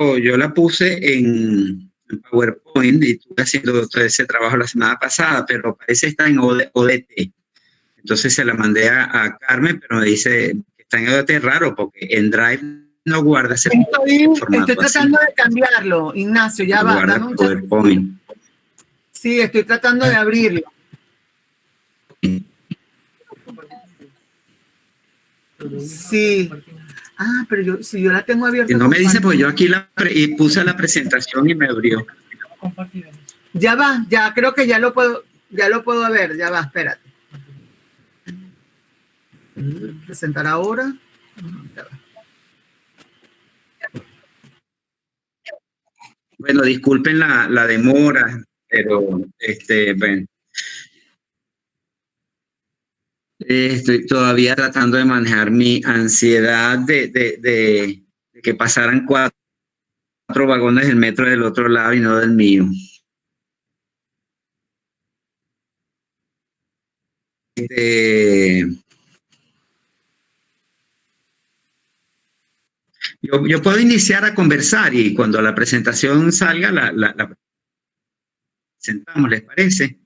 yo la puse en PowerPoint y estuve haciendo todo ese trabajo la semana pasada, pero parece que está en ODT. Entonces se la mandé a Carmen, pero me dice que está en ODT raro porque en Drive no guarda ese formato. Estoy tratando de cambiarlo, Ignacio, ya va. Guarda PowerPoint. Sí, estoy tratando de abrirlo. Sí. Ah, pero si yo la tengo abierta. Si no me dice, pues yo aquí puse la presentación y me abrió. Ya va, ya creo que ya lo puedo ver, ya va, espérate. Presentar ahora. Ya va. Bueno, disculpen la demora, pero bueno. Estoy todavía tratando de manejar mi ansiedad de que pasaran cuatro vagones del metro del otro lado y no del mío. Yo puedo iniciar a conversar y cuando la presentación salga la presentamos, ¿les parece?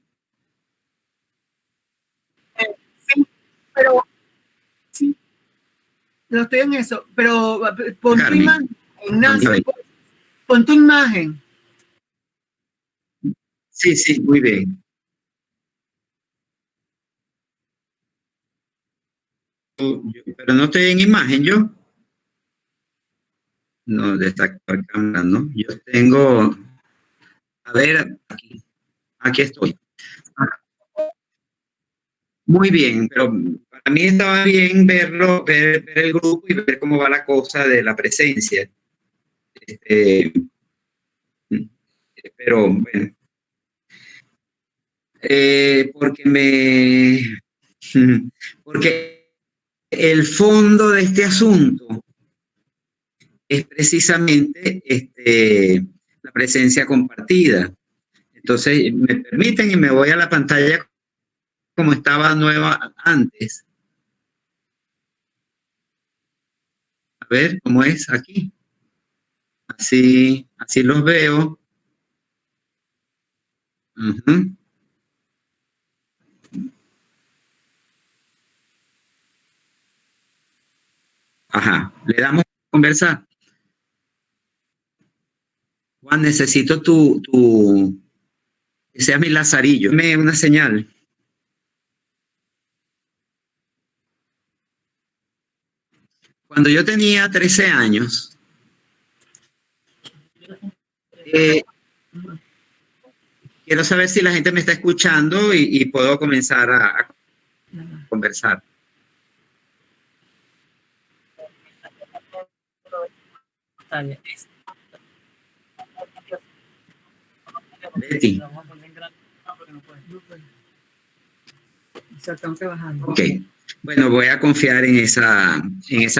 Sí, pero sí, no estoy en eso, pero pon tu imagen, Ignacio, pon tu imagen. Sí, sí, muy bien. Pero no estoy en imagen yo. No, de esta cámara, ¿no? Yo tengo, a ver, aquí estoy. Muy bien, pero para mí estaba bien verlo, ver el grupo y ver cómo va la cosa de la presencia. Pero bueno, porque el fondo de este asunto es precisamente la presencia compartida. Entonces, me permiten y me voy a la pantalla como estaba nueva antes. A ver cómo es aquí. Así los veo. Uh-huh. Ajá, le damos a conversar. Juan, necesito que seas mi lazarillo. Dame una señal. Cuando yo tenía 13 años, quiero saber si la gente me está escuchando y puedo comenzar a conversar. Betty. Ok. Bueno, voy a confiar en esa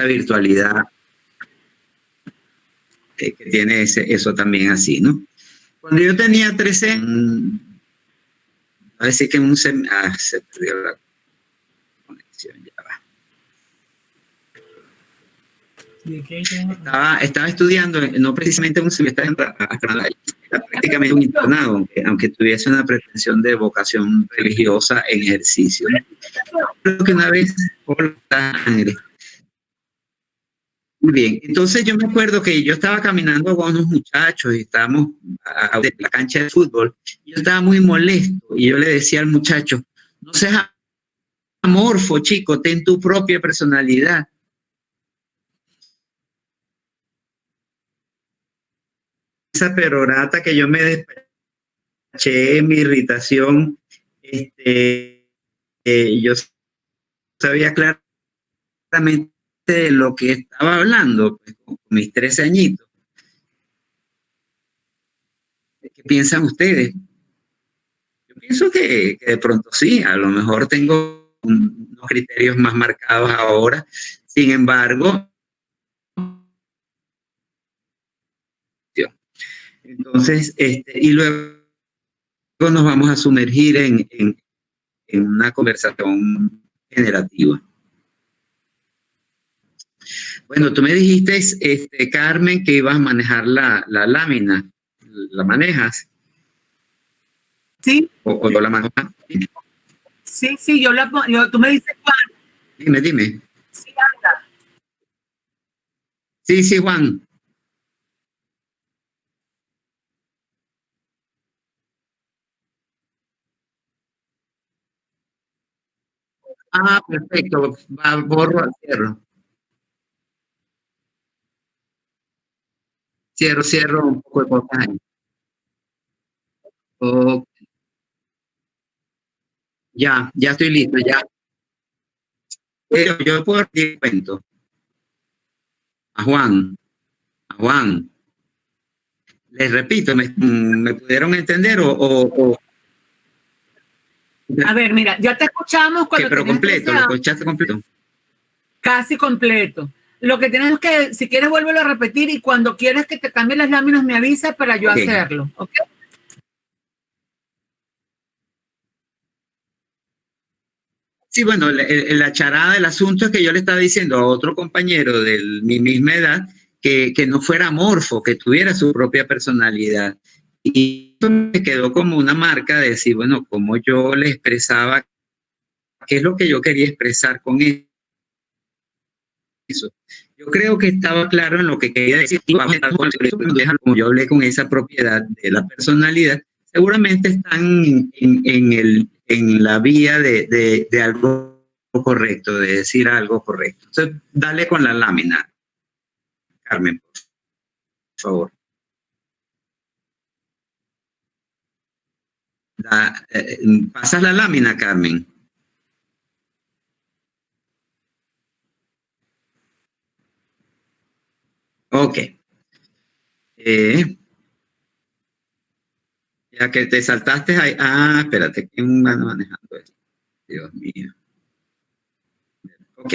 virtualidad que tiene eso también así, ¿no? Cuando yo tenía 13, a decir que se perdió la conexión, ya va. Estaba estudiando, no precisamente un semestre, era prácticamente un internado, aunque tuviese una pretensión de vocación religiosa en ejercicio. Creo que una vez por la sangre. Muy bien, entonces yo me acuerdo que yo estaba caminando con unos muchachos y estábamos a la cancha de fútbol. Yo estaba muy molesto y yo le decía al muchacho, no seas amorfo, chico, ten tu propia personalidad. Esa perorata que yo me despaché, mi irritación, yo sabía claramente de lo que estaba hablando, pues, con mis 13 añitos. ¿Qué piensan ustedes? Yo pienso que de pronto sí, a lo mejor tengo unos criterios más marcados ahora. Sin embargo, entonces, y luego nos vamos a sumergir en una conversación generativa. Bueno, tú me dijiste, Carmen, que ibas a manejar la lámina. ¿La manejas? Sí. ¿O yo la manejo? Sí, tú me dices Juan. Dime. Sí, anda. Sí, Juan. Ah, perfecto. Borro al cierro. Cierro un poco de cosas ahí. Ok, ya estoy listo, ya. Yo puedo decir cuento. A Juan, les repito, ¿me pudieron entender o A ver, mira, ya te escuchamos cuando pero tenías completo, lo escuchaste completo? Casi completo. Lo que tenemos que, si quieres, vuélvelo a repetir y cuando quieras que te cambie las láminas me avisas para yo hacerlo, ¿ok? Sí, bueno, la charada del asunto es que yo le estaba diciendo a otro compañero de mi misma edad que no fuera amorfo, que tuviera su propia personalidad. Y eso me quedó como una marca de decir, bueno, cómo yo le expresaba, qué es lo que yo quería expresar con eso. Yo creo que estaba claro en lo que quería decir. Como yo hablé con esa propiedad de la personalidad, seguramente están en la vía de algo correcto, de decir algo correcto. Entonces, dale con la lámina, Carmen, por favor. Pasas la lámina, Carmen. Ok. Ya que te saltaste ahí. Ah, espérate, ¿quién va manejando esto? Dios mío. Ok,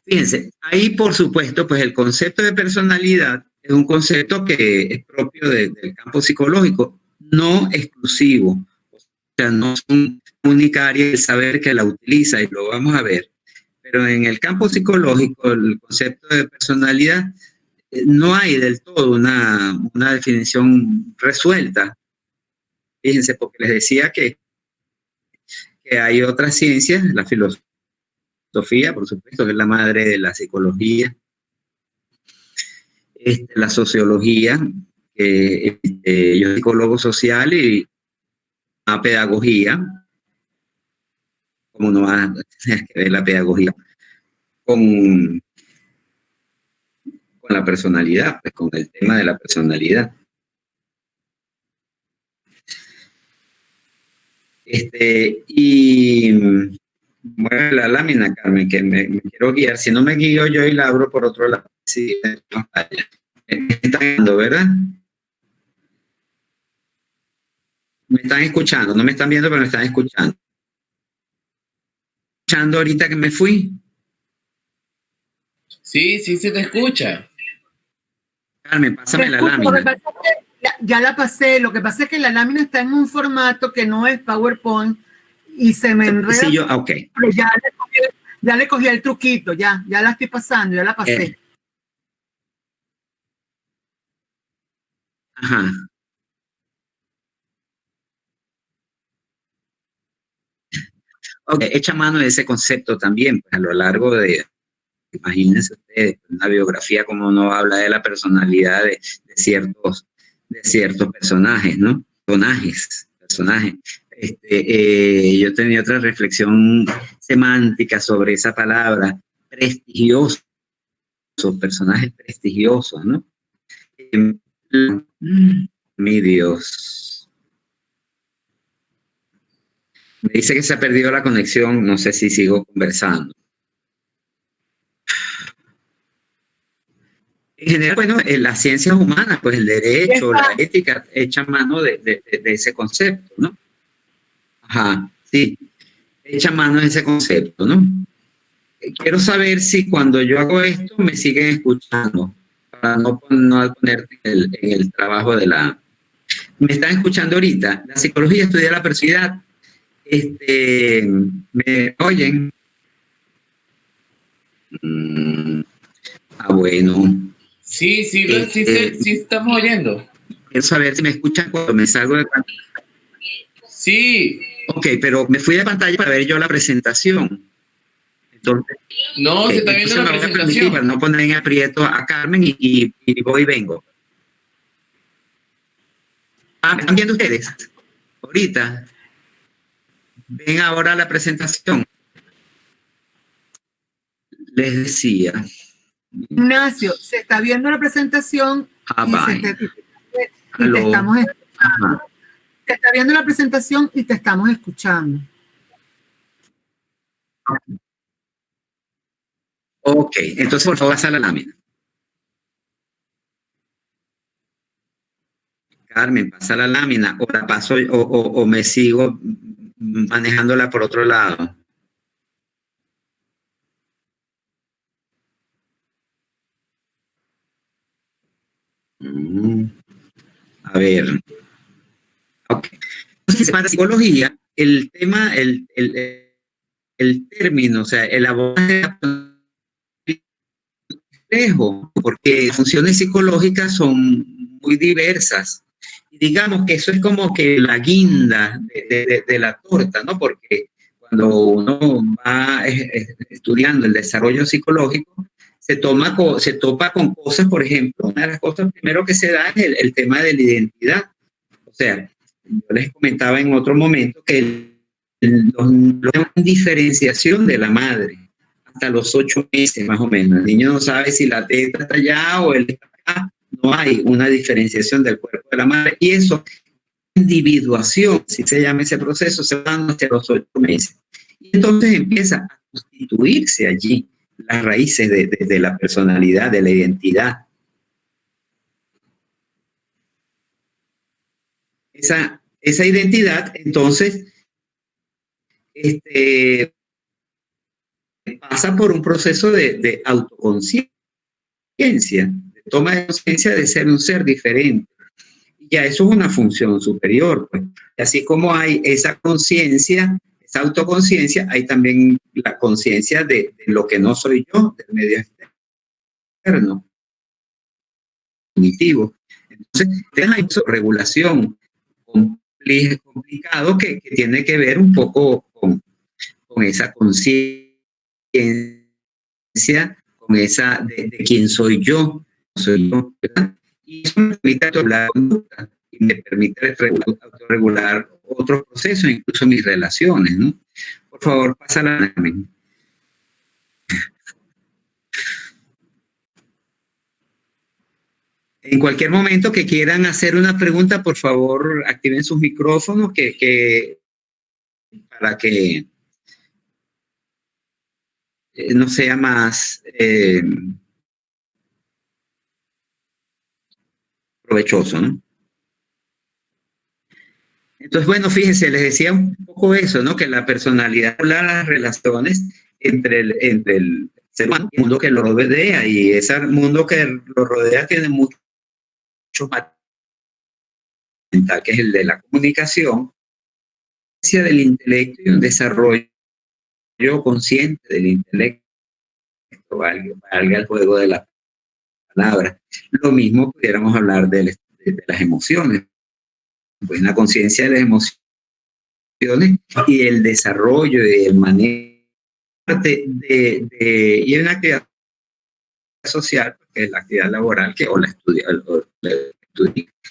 fíjense, ahí por supuesto, pues el concepto de personalidad es un concepto que es propio del campo psicológico, no exclusivo, o sea, no es una única área del saber que la utiliza y lo vamos a ver, pero en el campo psicológico el concepto de personalidad no hay del todo una definición resuelta. Fíjense, porque les decía que hay otras ciencias, la filosofía, por supuesto, que es la madre de la psicología, la sociología, yo soy psicólogo social y la pedagogía, como no va a tener que ver la pedagogía con, con la personalidad, pues con el tema de la personalidad. Y mueve la lámina, Carmen, que me quiero guiar. Si no me guío yo y la abro por otro lado. Sí, me están viendo, ¿verdad? Me están escuchando, no me están viendo, pero me están escuchando. Escuchando ahorita que me fui. Sí, se te escucha. Carmen, pásame la lámina. Ya la pasé, lo que pasa es que la lámina está en un formato que no es PowerPoint y se me enreda. Sí, ok. Pero ya le cogí el truquito, ya la estoy pasando, ya la pasé. Ajá. Ok, echa mano de ese concepto también, pues a lo largo de, imagínense ustedes, una biografía como no habla de la personalidad de ciertos personajes, ¿no? Personajes. Yo tenía otra reflexión semántica sobre esa palabra, prestigioso, personajes prestigiosos, ¿no? Mi Dios. Me dice que se ha perdido la conexión, no sé si sigo conversando. En general, bueno, en las ciencias humanas, pues el derecho, la ética, echan mano de ese concepto, ¿no? Ajá, sí, echan mano de ese concepto, ¿no? Quiero saber si cuando yo hago esto me siguen escuchando, para no ponerte en el trabajo de la... ¿Me están escuchando ahorita? La psicología estudia la personalidad. ¿Me oyen? Ah, bueno. Sí, sí, sí estamos oyendo. Quiero saber si me escuchan cuando me salgo de pantalla. Sí. Ok, pero me fui de pantalla para ver yo la presentación. Entonces, No, se está viendo la me voy a permitir para presentación. no poner en aprieto a Carmen y voy y vengo. Ah, ¿están viendo ustedes? Ahorita. Ven ahora la presentación. Les decía. Ignacio, se está viendo la presentación y te estamos escuchando. Se está viendo la presentación y te estamos escuchando. Ok, entonces por favor pasa la lámina. Carmen, pasa la lámina o la paso o me sigo manejándola por otro lado. A ver. Ok. Entonces, para psicología, el tema, el término, o sea, el abordaje complejo, porque funciones psicológicas son muy diversas. Y digamos que eso es como que la guinda de la torta, ¿no? Porque cuando uno va estudiando el desarrollo psicológico, se topa con cosas, por ejemplo, una de las cosas primero que se da es el tema de la identidad. O sea, yo les comentaba en otro momento que la diferenciación de la madre hasta los 8 meses más o menos. El niño no sabe si la teta está allá o él está acá. No hay una diferenciación del cuerpo de la madre. Y eso, individuación, si se llama ese proceso, se va hasta los 8 meses. Y entonces empieza a constituirse allí las raíces de la personalidad, de la identidad. Esa identidad, entonces, pasa por un proceso de autoconciencia, de toma de conciencia de ser un ser diferente. Y ya eso es una función superior. Pues. Y así como hay esa conciencia, esa autoconciencia, hay también la conciencia de lo que no soy yo, del medio externo, cognitivo. Entonces, hay regulación complicado que tiene que ver un poco con esa conciencia, con esa de quién soy yo, ¿verdad? Y eso me permite hablar conducta y me permite autorregular otros procesos, incluso mis relaciones, ¿no? Por favor, pásala a mí. En cualquier momento que quieran hacer una pregunta, por favor, activen sus micrófonos para que no sea más provechoso, ¿no? Entonces, bueno, fíjense, les decía un poco eso, ¿no? Que la personalidad habla de las relaciones entre el ser humano y el mundo que lo rodea, y ese mundo que lo rodea tiene mucho mental, que es el de la comunicación, del intelecto y un desarrollo consciente del intelecto, valga el juego de la palabra. Lo mismo pudiéramos hablar de las emociones, pues una conciencia de las emociones y el desarrollo y el manejo y una actividad social, que es la actividad laboral o la estudia,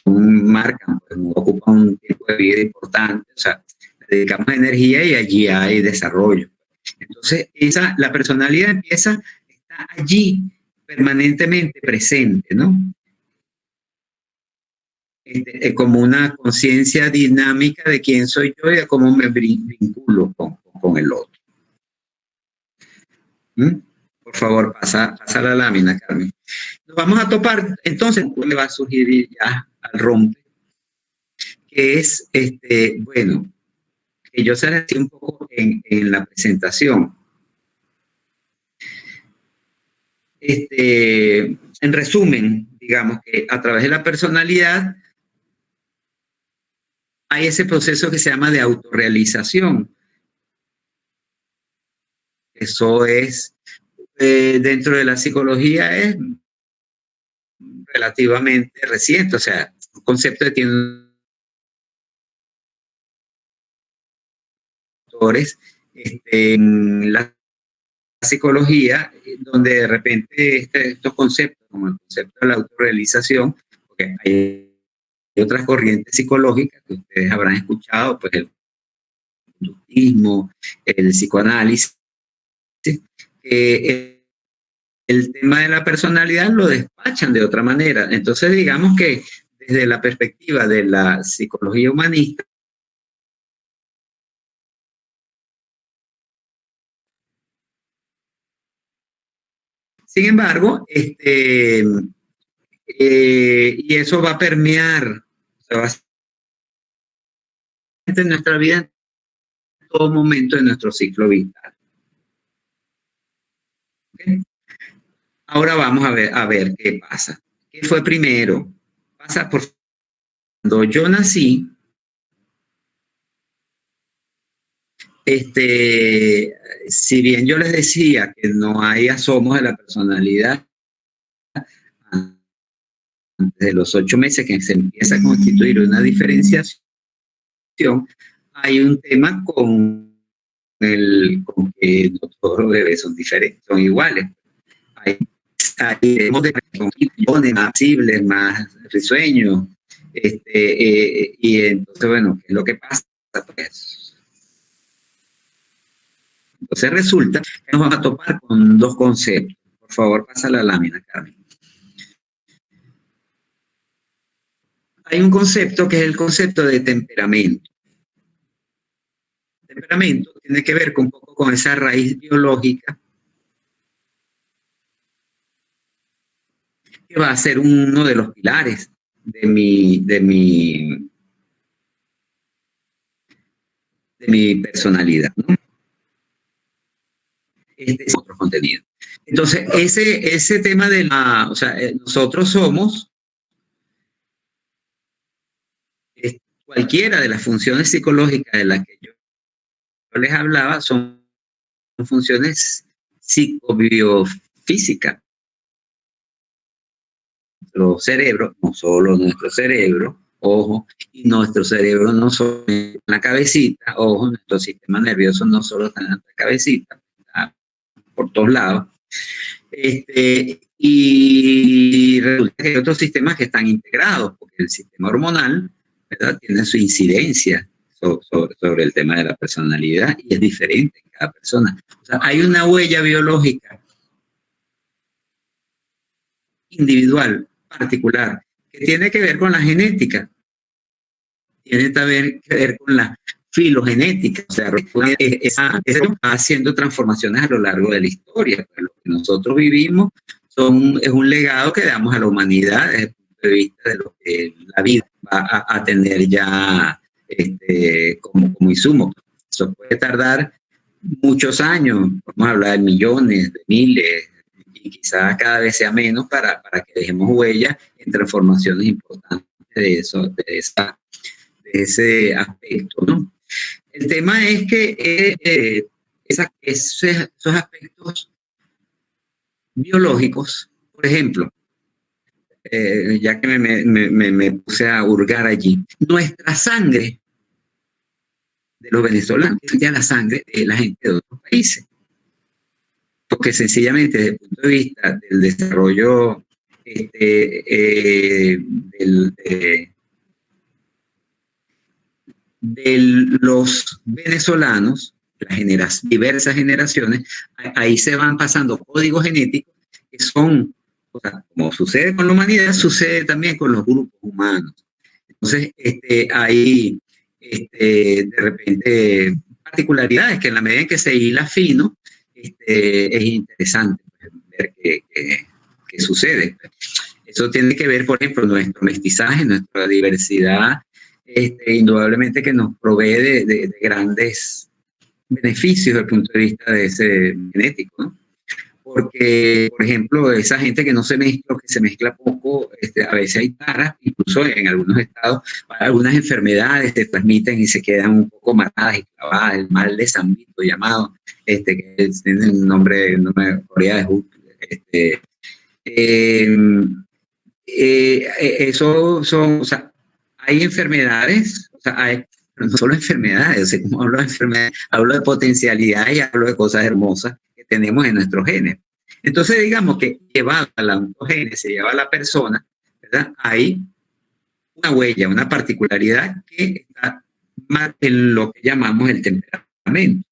marcan, pues, ocupan un tiempo de vida importante, o sea, le dedicamos energía y allí hay desarrollo. Entonces, la personalidad está allí permanentemente presente, ¿no? Como una conciencia dinámica de quién soy yo y de cómo me vinculo con el otro. Por favor, pasa la lámina, Carmen. Nos vamos a topar, entonces, le va a surgir ya al rompe, que es, bueno, que yo se les decía un poco en la presentación. En resumen, digamos que a través de la personalidad hay ese proceso que se llama de autorrealización. Eso es dentro de la psicología es relativamente reciente, o sea, un concepto que tiene autores en la psicología, donde de repente estos conceptos, como el concepto de la autorrealización, porque hay otras corrientes psicológicas que ustedes habrán escuchado, pues el conductismo, el psicoanálisis, que el tema de la personalidad lo despachan de otra manera. Entonces, digamos que desde la perspectiva de la psicología humanista, sin embargo, y eso va a permear, o sea, va a ser en nuestra vida en todo momento de nuestro ciclo vital. ¿Okay? Ahora vamos a ver qué pasa. ¿Qué fue primero? Pasa por cuando yo nací, si bien yo les decía que no hay asomos de la personalidad antes de los 8 meses que se empieza a constituir una diferenciación, hay un tema con que no todos los bebés son diferentes, son iguales. Hay más sensibles, más risueños, y entonces, bueno, ¿qué es lo que pasa? Pues, entonces resulta que nos vamos a topar con dos conceptos. Por favor, pasa la lámina, Carmen. Hay un concepto que es el concepto de temperamento. Temperamento tiene que ver un poco con esa raíz biológica que va a ser uno de los pilares de mi personalidad, ¿no? Este es otro contenido. Entonces, ese tema de o sea, nosotros somos cualquiera de las funciones psicológicas de las que yo les hablaba son funciones psicobiofísicas. Nuestro cerebro, no solo nuestro cerebro, ojo, y nuestro cerebro no solo en la cabecita, ojo, nuestro sistema nervioso no solo está en la cabecita, está por todos lados. Y resulta que hay otros sistemas que están integrados, porque el sistema hormonal, ¿verdad?, tiene su incidencia sobre el tema de la personalidad y es diferente en cada persona. O sea, hay una huella biológica individual, particular, que tiene que ver con la genética, tiene también que ver con la filogenética, o sea, está haciendo transformaciones a lo largo de la historia. Lo que nosotros vivimos es un legado que damos a la humanidad desde el punto de vista de lo que la vida va a tener ya como insumo. Eso puede tardar muchos años, vamos a hablar de millones, de miles, y quizás cada vez sea menos para que dejemos huella en transformaciones importantes de ese aspecto, ¿no? El tema es que esos aspectos biológicos, por ejemplo, ya que me puse a hurgar allí, nuestra sangre de los venezolanos es ya la sangre de la gente de otros países. Porque sencillamente desde el punto de vista del desarrollo de los venezolanos, las diversas generaciones, ahí se van pasando códigos genéticos que son, o sea, como sucede con la humanidad, sucede también con los grupos humanos. Entonces, hay de repente particularidades que en la medida en que se hila fino, es interesante ver qué sucede. Eso tiene que ver, por ejemplo, nuestro mestizaje, nuestra diversidad, indudablemente que nos provee de grandes beneficios desde el punto de vista de ese genético, ¿no? porque, por ejemplo, esa gente que no se mezcla o que se mezcla poco, a veces hay taras, incluso en algunos estados, algunas enfermedades se transmiten y se quedan un poco matadas y clavadas, el mal de San Vito llamado, que tiene un nombre, no me acuerdo de Hulk, eso son, o sea, hay enfermedades, o sea, hay, no solo enfermedades, o sea, como hablo de enfermedades, hablo de potencialidades y hablo de cosas hermosas que tenemos en nuestros genes. Entonces, digamos que llevada a la ontogénesis, lleva a la persona, ¿verdad? Hay una huella, una particularidad que está más en lo que llamamos el temperamento.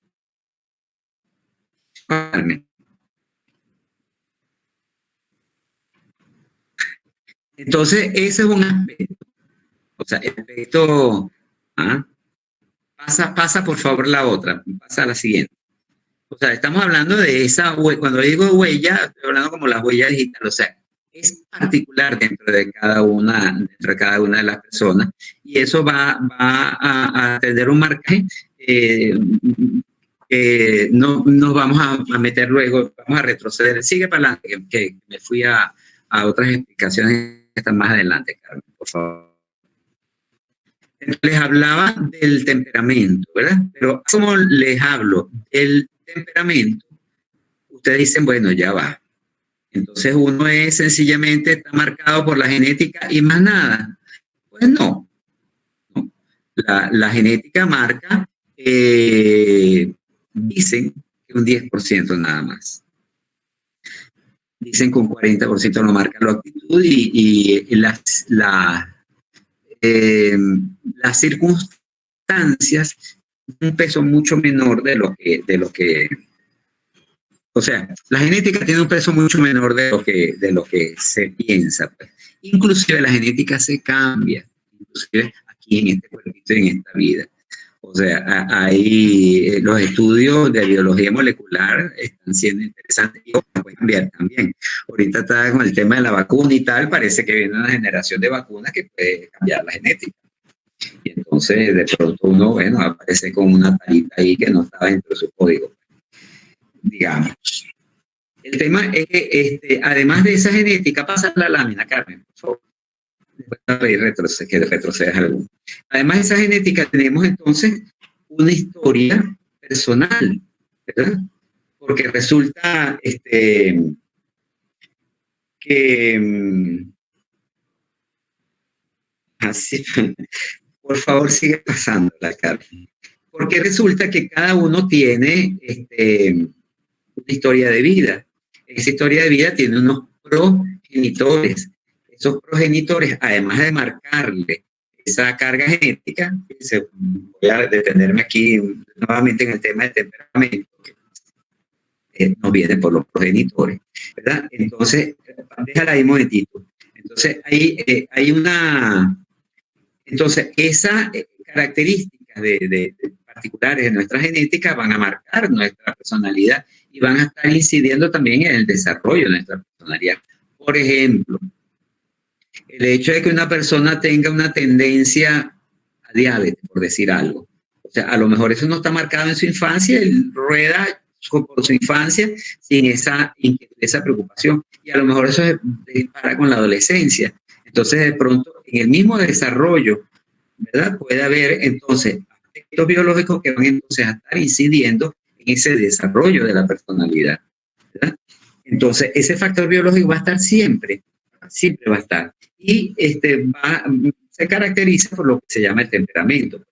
Entonces, ese es un aspecto. O sea, el aspecto... Pasa por favor la otra, pasa a la siguiente. O sea, estamos hablando de esa huella, cuando digo huella, estoy hablando como la huella digital, o sea, es particular dentro de cada una de las personas y eso va a tener un marcaje que no nos vamos a meter luego, vamos a retroceder. Sigue para adelante, que me fui a otras explicaciones que están más adelante, Carmen, por favor. Les hablaba del temperamento, ¿verdad? Pero como les hablo del temperamento, ustedes dicen, bueno, ya va. Entonces uno es sencillamente, está marcado por la genética y más nada. Pues no. La genética marca, dicen que un 10% nada más. Dicen que un 40% lo marca la actitud y las circunstancias un peso mucho menor de lo que o sea, la genética tiene un peso mucho menor de lo que se piensa, pues. Inclusive la genética se cambia, inclusive aquí en este cuerpito y en esta vida. O sea, ahí los estudios de biología molecular están siendo interesantes y pueden cambiar también. Ahorita está con el tema de la vacuna y tal, parece que viene una generación de vacunas que puede cambiar la genética. Y entonces de pronto uno, bueno, aparece con una tarita ahí que no estaba dentro de su código, digamos. El tema es que además de esa genética, pasa la lámina, Carmen, por favor. Después que retrocedas algo. Además de esa genética, tenemos entonces una historia personal, ¿verdad? Porque resulta que así, por favor, sigue pasando la Carmen. Porque resulta que cada uno tiene una historia de vida. Esa historia de vida tiene unos progenitores. Esos progenitores, además de marcarle esa carga genética, voy a detenerme aquí nuevamente en el tema del temperamento, que nos viene por los progenitores, ¿verdad? Entonces, déjala ahí un momentito. Entonces, hay una... Entonces, esas características de particulares de nuestra genética van a marcar nuestra personalidad y van a estar incidiendo también en el desarrollo de nuestra personalidad. Por ejemplo, el hecho de que una persona tenga una tendencia a diabetes, por decir algo. O sea, a lo mejor eso no está marcado en su infancia, él rueda por su infancia sin esa preocupación. Y a lo mejor eso se dispara con la adolescencia. Entonces, de pronto, en el mismo desarrollo, ¿verdad? Puede haber, entonces, aspectos biológicos que van entonces a estar incidiendo en ese desarrollo de la personalidad, ¿verdad? Entonces, ese factor biológico va a estar siempre va a estar. Y se caracteriza por lo que se llama el temperamento.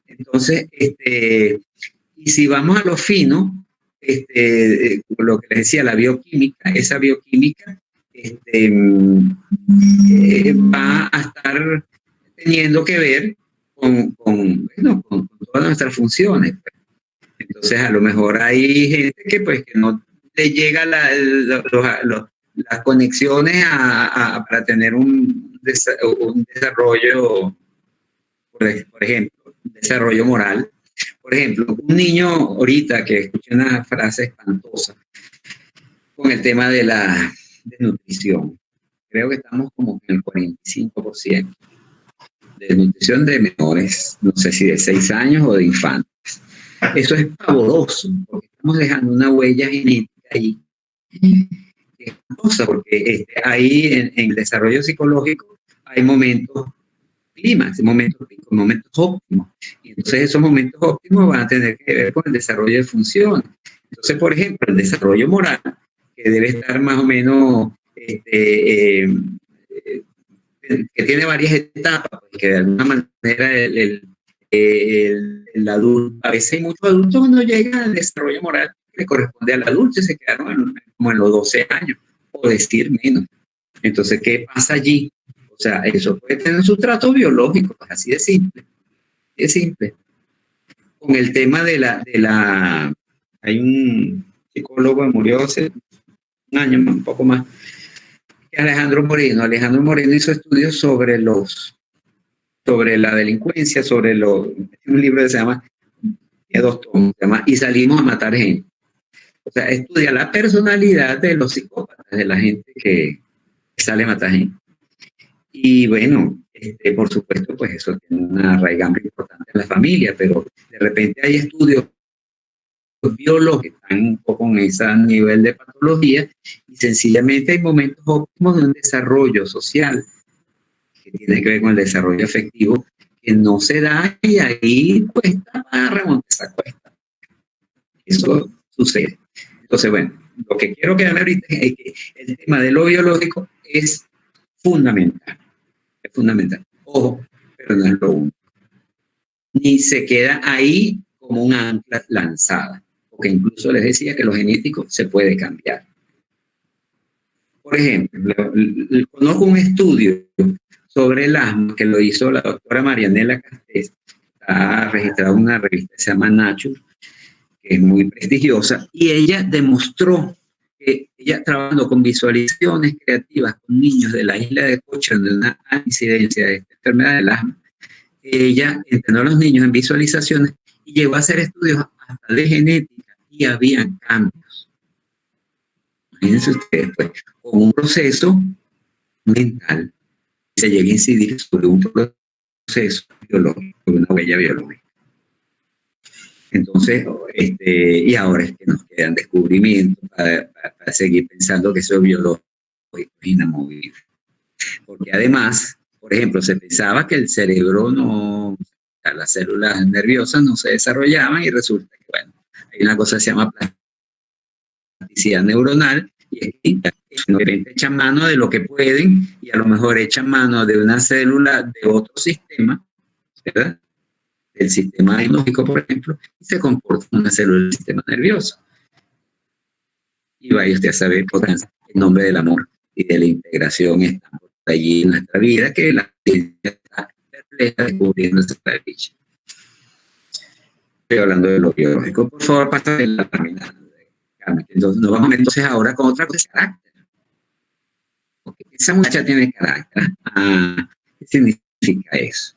Entonces, y si vamos a lo fino, lo que les decía, la bioquímica, esa bioquímica va a estar teniendo que ver con todas nuestras funciones. Entonces, a lo mejor hay gente que no le llega las conexiones para tener un desarrollo, por ejemplo, un desarrollo moral. Por ejemplo, un niño ahorita que escuché una frase espantosa con el tema de la desnutrición. Creo que estamos como en el 45% de desnutrición de menores, no sé si de 6 años o de infantes. Eso es pavoroso, porque estamos dejando una huella genética ahí es cosa, porque ahí en el desarrollo psicológico hay momentos climas, momentos óptimos. Y entonces esos momentos óptimos van a tener que ver con el desarrollo de funciones. Entonces, por ejemplo, el desarrollo moral, que debe estar más o menos, que tiene varias etapas, que de alguna manera el adulto, a veces hay muchos adultos no llegan al desarrollo moral que le corresponde al adulto y se quedaron como en los 12 años, o decir menos. Entonces, ¿qué pasa allí? O sea, eso puede tener su trato biológico, así de simple. Es simple. Con el tema hay un psicólogo que murió hace un año, un poco más, que es Alejandro Moreno. Alejandro Moreno hizo estudios sobre la delincuencia, un libro que se llama, tiene 2 tomos, se llama Y salimos a matar gente. O sea, estudia la personalidad de los psicópatas, de la gente que sale a matar gente. Y bueno, por supuesto, pues eso tiene una raigambre importante en la familia, pero de repente hay estudios biólogos que están un poco en ese nivel de patología y sencillamente hay momentos óptimos de un desarrollo social que tiene que ver con el desarrollo afectivo que no se da y ahí cuesta para remontar esa cuesta. Eso sucede. Entonces, bueno, lo que quiero quedar ahorita es que el tema de lo biológico es fundamental. Es fundamental. Ojo, pero no es lo único. Ni se queda ahí como un ancla lanzada, porque incluso les decía que lo genético se puede cambiar. Por ejemplo, conozco un estudio sobre el asma que lo hizo la doctora Marianela Castés, está registrado en una revista que se llama Nature, que es muy prestigiosa, y ella demostró que ella trabajando con visualizaciones creativas con niños de la isla de Coche, donde una incidencia de esta enfermedad del asma, ella entrenó a los niños en visualizaciones y llegó a hacer estudios hasta de genética y habían cambios. Imagínense ustedes, pues, con un proceso mental se llega a incidir sobre un proceso biológico, una huella biológica. Entonces, y ahora es que nos quedan descubrimientos para seguir pensando que eso es biológico es inamovible. Porque además, por ejemplo, se pensaba que el cerebro no, las células nerviosas no se desarrollaban y resulta que, bueno, hay una cosa que se llama plasticidad neuronal y de repente echan mano de lo que pueden y a lo mejor echan mano de una célula de otro sistema, ¿verdad? Del sistema inmunológico, por ejemplo, y se comporta como una célula del sistema nervioso. Y vaya usted a saber, por el nombre del amor y de la integración está allí en nuestra vida, que la ciencia está perpleja descubriendo esa dicha. Estoy hablando de lo biológico. Por favor, pasa de la lámina. Entonces, nos vamos entonces ahora con otra cosa de carácter. Porque esa muchacha tiene carácter. ¿Qué significa eso?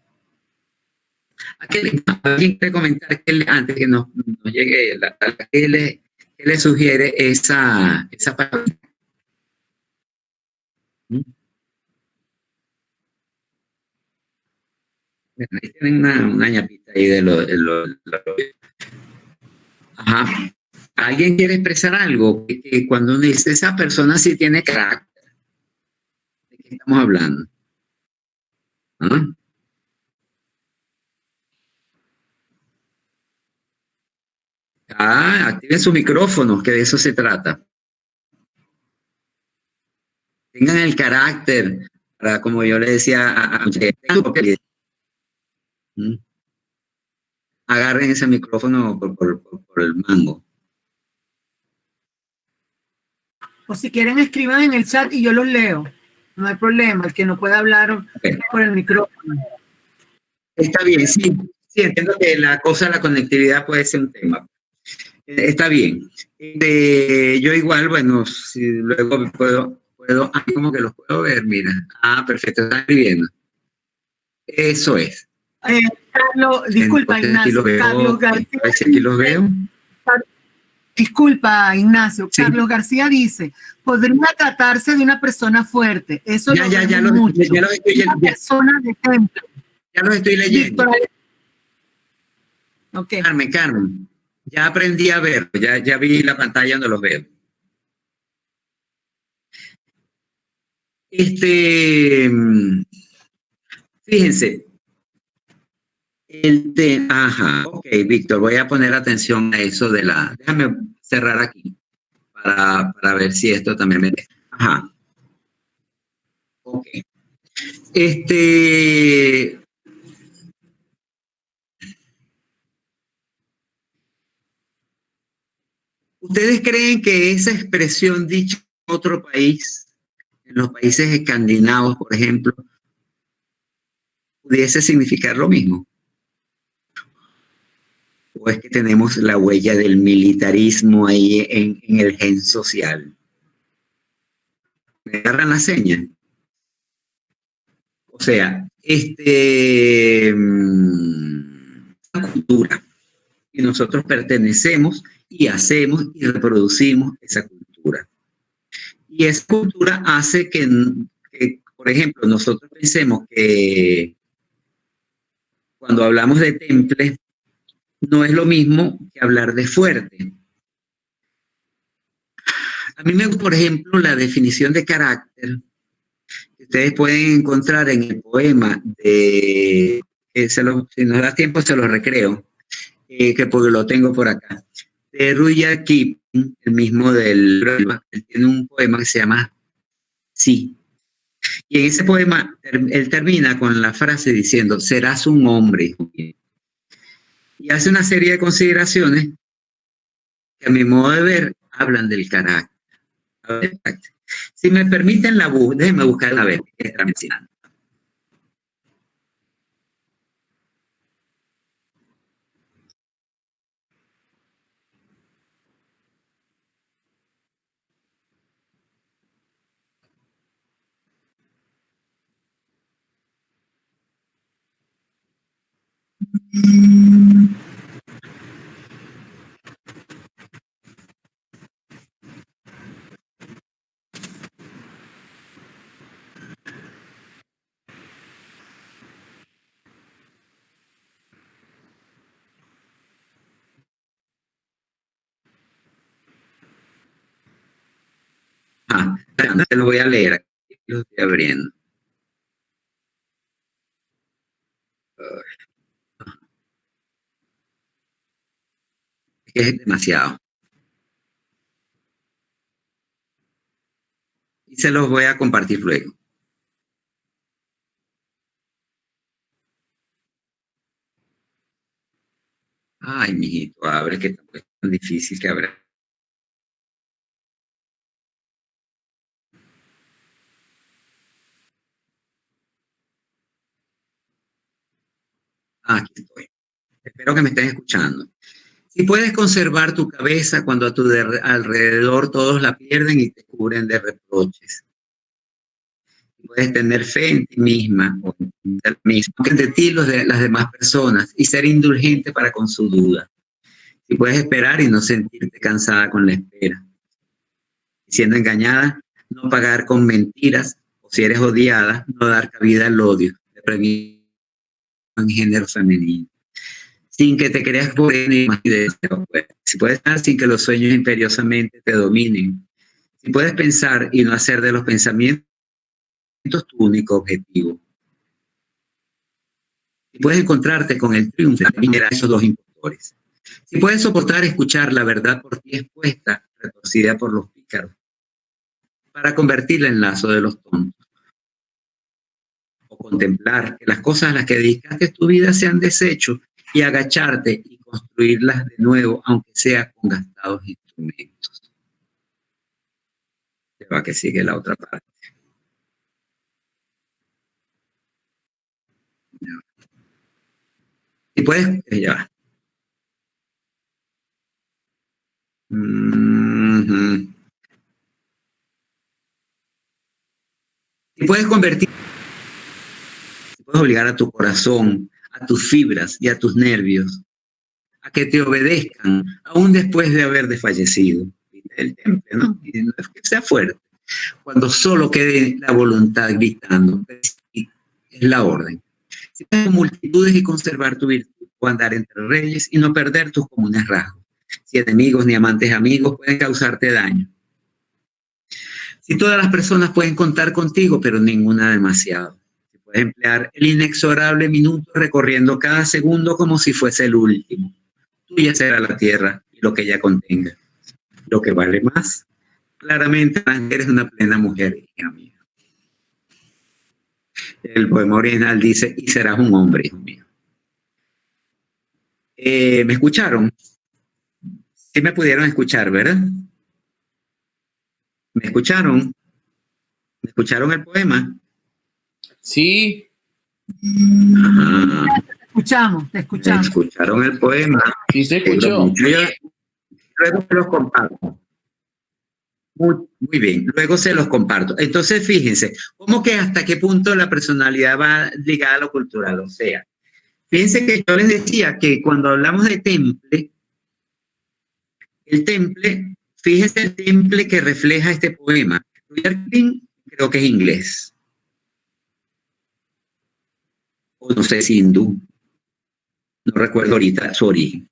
¿Alguien quiere comentar antes que nos llegue qué le sugiere esa palabra? Ahí tienen una ñapita ahí de lo. Ajá. ¿Alguien quiere expresar algo? Que cuando uno dice esa persona sí tiene carácter. ¿De qué estamos hablando? ¿Ah? Activen su micrófono, que de eso se trata. Tengan el carácter, para, como yo le decía agarren ese micrófono por el mango. O si quieren escriban en el chat y yo los leo. No hay problema, el que no pueda hablar por el micrófono. Está bien, sí. Sí, entiendo que la cosa de la conectividad puede ser un tema. Está bien. Yo igual, bueno, si luego puedo, como que los puedo ver, mira. Perfecto, están escribiendo. Eso es. Carlos, disculpa, Ignacio. Carlos García. Aquí los veo. Disculpa, Ignacio. Sí. Carlos García dice, podría tratarse de una persona fuerte. Eso ya lo estoy leyendo. Una persona de ejemplo. Ya lo estoy leyendo. Okay. Carmen, ya aprendí a ver, ya vi la pantalla donde los veo. Fíjense, ajá, ok, Víctor, voy a poner atención a eso de déjame cerrar aquí para ver si esto también me... Ajá. Ok. ¿Ustedes creen que esa expresión dicha en otro país, en los países escandinavos, por ejemplo, pudiese significar lo mismo? ¿O es que tenemos la huella del militarismo ahí en el gen social? ¿Me agarran la seña? O sea, la cultura, y nosotros pertenecemos y hacemos y reproducimos esa cultura. Y esa cultura hace que, por ejemplo, nosotros pensemos que cuando hablamos de temple, no es lo mismo que hablar de fuerte. A mí me gusta, por ejemplo, la definición de carácter que ustedes pueden encontrar en el poema de, si nos da tiempo se lo recreo, que porque lo tengo por acá, de Rudyard Kipling, el mismo él tiene un poema que se llama Sí. Y en ese poema él termina con la frase diciendo, serás un hombre. Y hace una serie de consideraciones que a mi modo de ver hablan del carácter. Si me permiten déjenme buscar la vez que está mencionando. Se lo voy a leer aquí, lo estoy abriendo. Es demasiado. Y se los voy a compartir luego. Ay, mijito, abre, que es tan difícil que abra. Aquí estoy. Espero que me estén escuchando. Si puedes conservar tu cabeza cuando a tu alrededor todos la pierden y te cubren de reproches. Si puedes tener fe en ti misma o en ti mismo, de ti las demás personas y ser indulgente para con su duda. Si puedes esperar y no sentirte cansada con la espera. Siendo engañada, no pagar con mentiras, o si eres odiada, no dar cabida al odio, de premio en género femenino. Sin que te creas por si puedes estar sin que los sueños imperiosamente te dominen, si puedes pensar y no hacer de los pensamientos tu único objetivo, si puedes encontrarte con el triunfo de esos dos impostores, si puedes soportar escuchar la verdad por ti expuesta, retorcida por los pícaros, para convertirla en lazo de los tontos, o contemplar que las cosas a las que dedicaste tu vida se han deshecho y agacharte y construirlas de nuevo, aunque sea con gastados instrumentos. Se va que sigue la otra parte. Y puedes, ya va. Y puedes convertir, puedes obligar a tu corazón, a tus fibras y a tus nervios a que te obedezcan aún después de haber desfallecido. El temple, ¿no? Y no es que sea fuerte. Cuando solo quede la voluntad gritando, es la orden. Si tienes multitudes y conservar tu virtud, o andar entre reyes y no perder tus comunes rasgos. Si enemigos ni amantes amigos pueden causarte daño. Si todas las personas pueden contar contigo, pero ninguna demasiado. Si puedes emplear el inexorable minuto recorriendo cada segundo como si fuese el último. Tuya será la tierra y lo que ella contenga. Lo que vale más, claramente eres una plena mujer, hija mía. El poema original dice, y serás un hombre, hijo mío. ¿Me escucharon? Sí me pudieron escuchar, ¿verdad? ¿Me escucharon? ¿Me escucharon el poema? Sí. Ajá. Te escuchamos. ¿Me escucharon el poema? Sí se escuchó. Luego se los comparto. Muy bien, luego se los comparto. Entonces, fíjense, ¿cómo que hasta qué punto la personalidad va ligada a lo cultural? O sea, fíjense que yo les decía que cuando hablamos de temple, el temple, fíjense el temple que refleja este poema. Rudyard Kipling creo que es inglés. O no sé si hindú. No recuerdo ahorita su origen.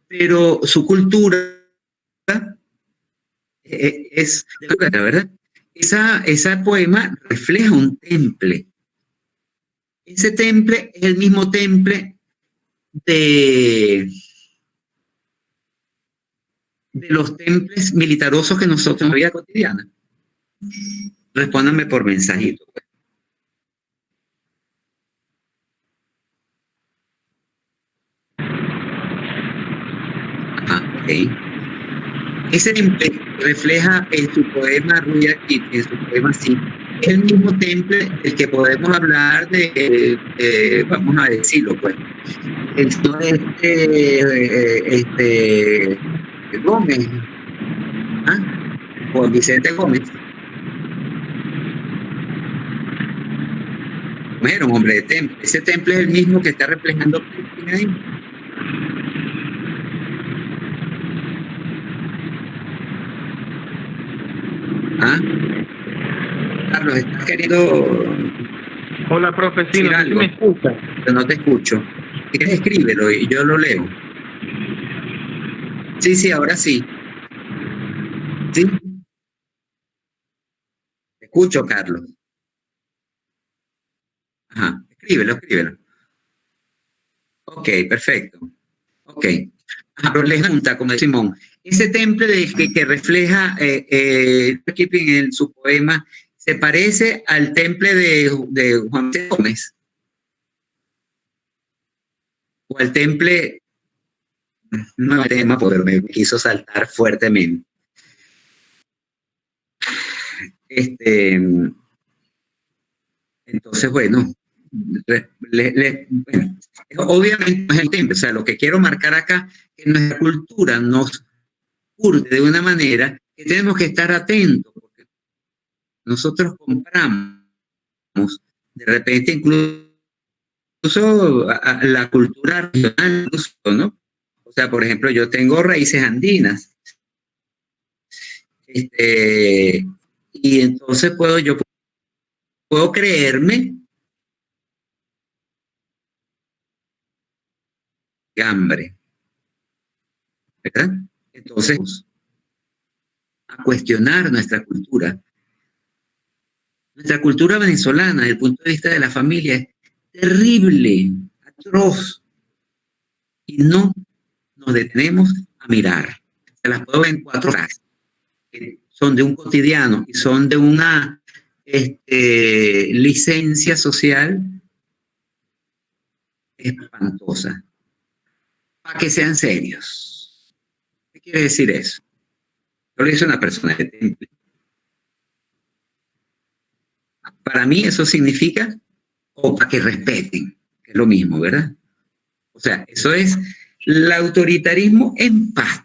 Pero su cultura es de la verdad. Ese poema refleja un temple. Ese temple es el mismo temple de los temples militarosos que nosotros en la vida cotidiana. Respóndanme por mensajito. Okay. Ese temple refleja en su poema Rudyard Kipling, en su poema sí, es el mismo temple del que podemos hablar vamos a decirlo, pues, el señor Gómez, Juan Vicente Gómez. Era un hombre de temple. Ese temple es el mismo que está reflejando Kipling ahí. Carlos, ¿estás queriendo? Hola, profe, sí, no sé si me escucha. Pero no te escucho. Si quieres, escríbelo y yo lo leo. Sí, ahora sí. ¿Sí? Te escucho, Carlos. Ajá, escríbelo. Ok, perfecto. Ok. Pero les pregunta, como dice Simón, ese temple que refleja Kipling en su poema, ¿se parece al temple de Juan Gómez? ¿O al temple? No es tema, pero me quiso saltar fuertemente. Entonces, bueno, obviamente no es el temple. O sea, lo que quiero marcar acá es que nuestra cultura nos urge de una manera que tenemos que estar atentos, porque nosotros compramos de repente incluso a la cultura regional, ¿no? O sea, por ejemplo, yo tengo raíces andinas. Y entonces puedo creerme hambre, ¿verdad? Entonces, a cuestionar nuestra cultura. Nuestra cultura venezolana, desde el punto de vista de la familia, es terrible, atroz. Y no nos detenemos a mirar. Se las puedo ver en 4 frases. Son de un cotidiano y son de una licencia social espantosa. Para que sean serios. ¿Qué quiere decir eso? Yo le hice a una persona de temple. Para mí eso significa, para que respeten, que es lo mismo, ¿verdad? O sea, eso es el autoritarismo en pasta.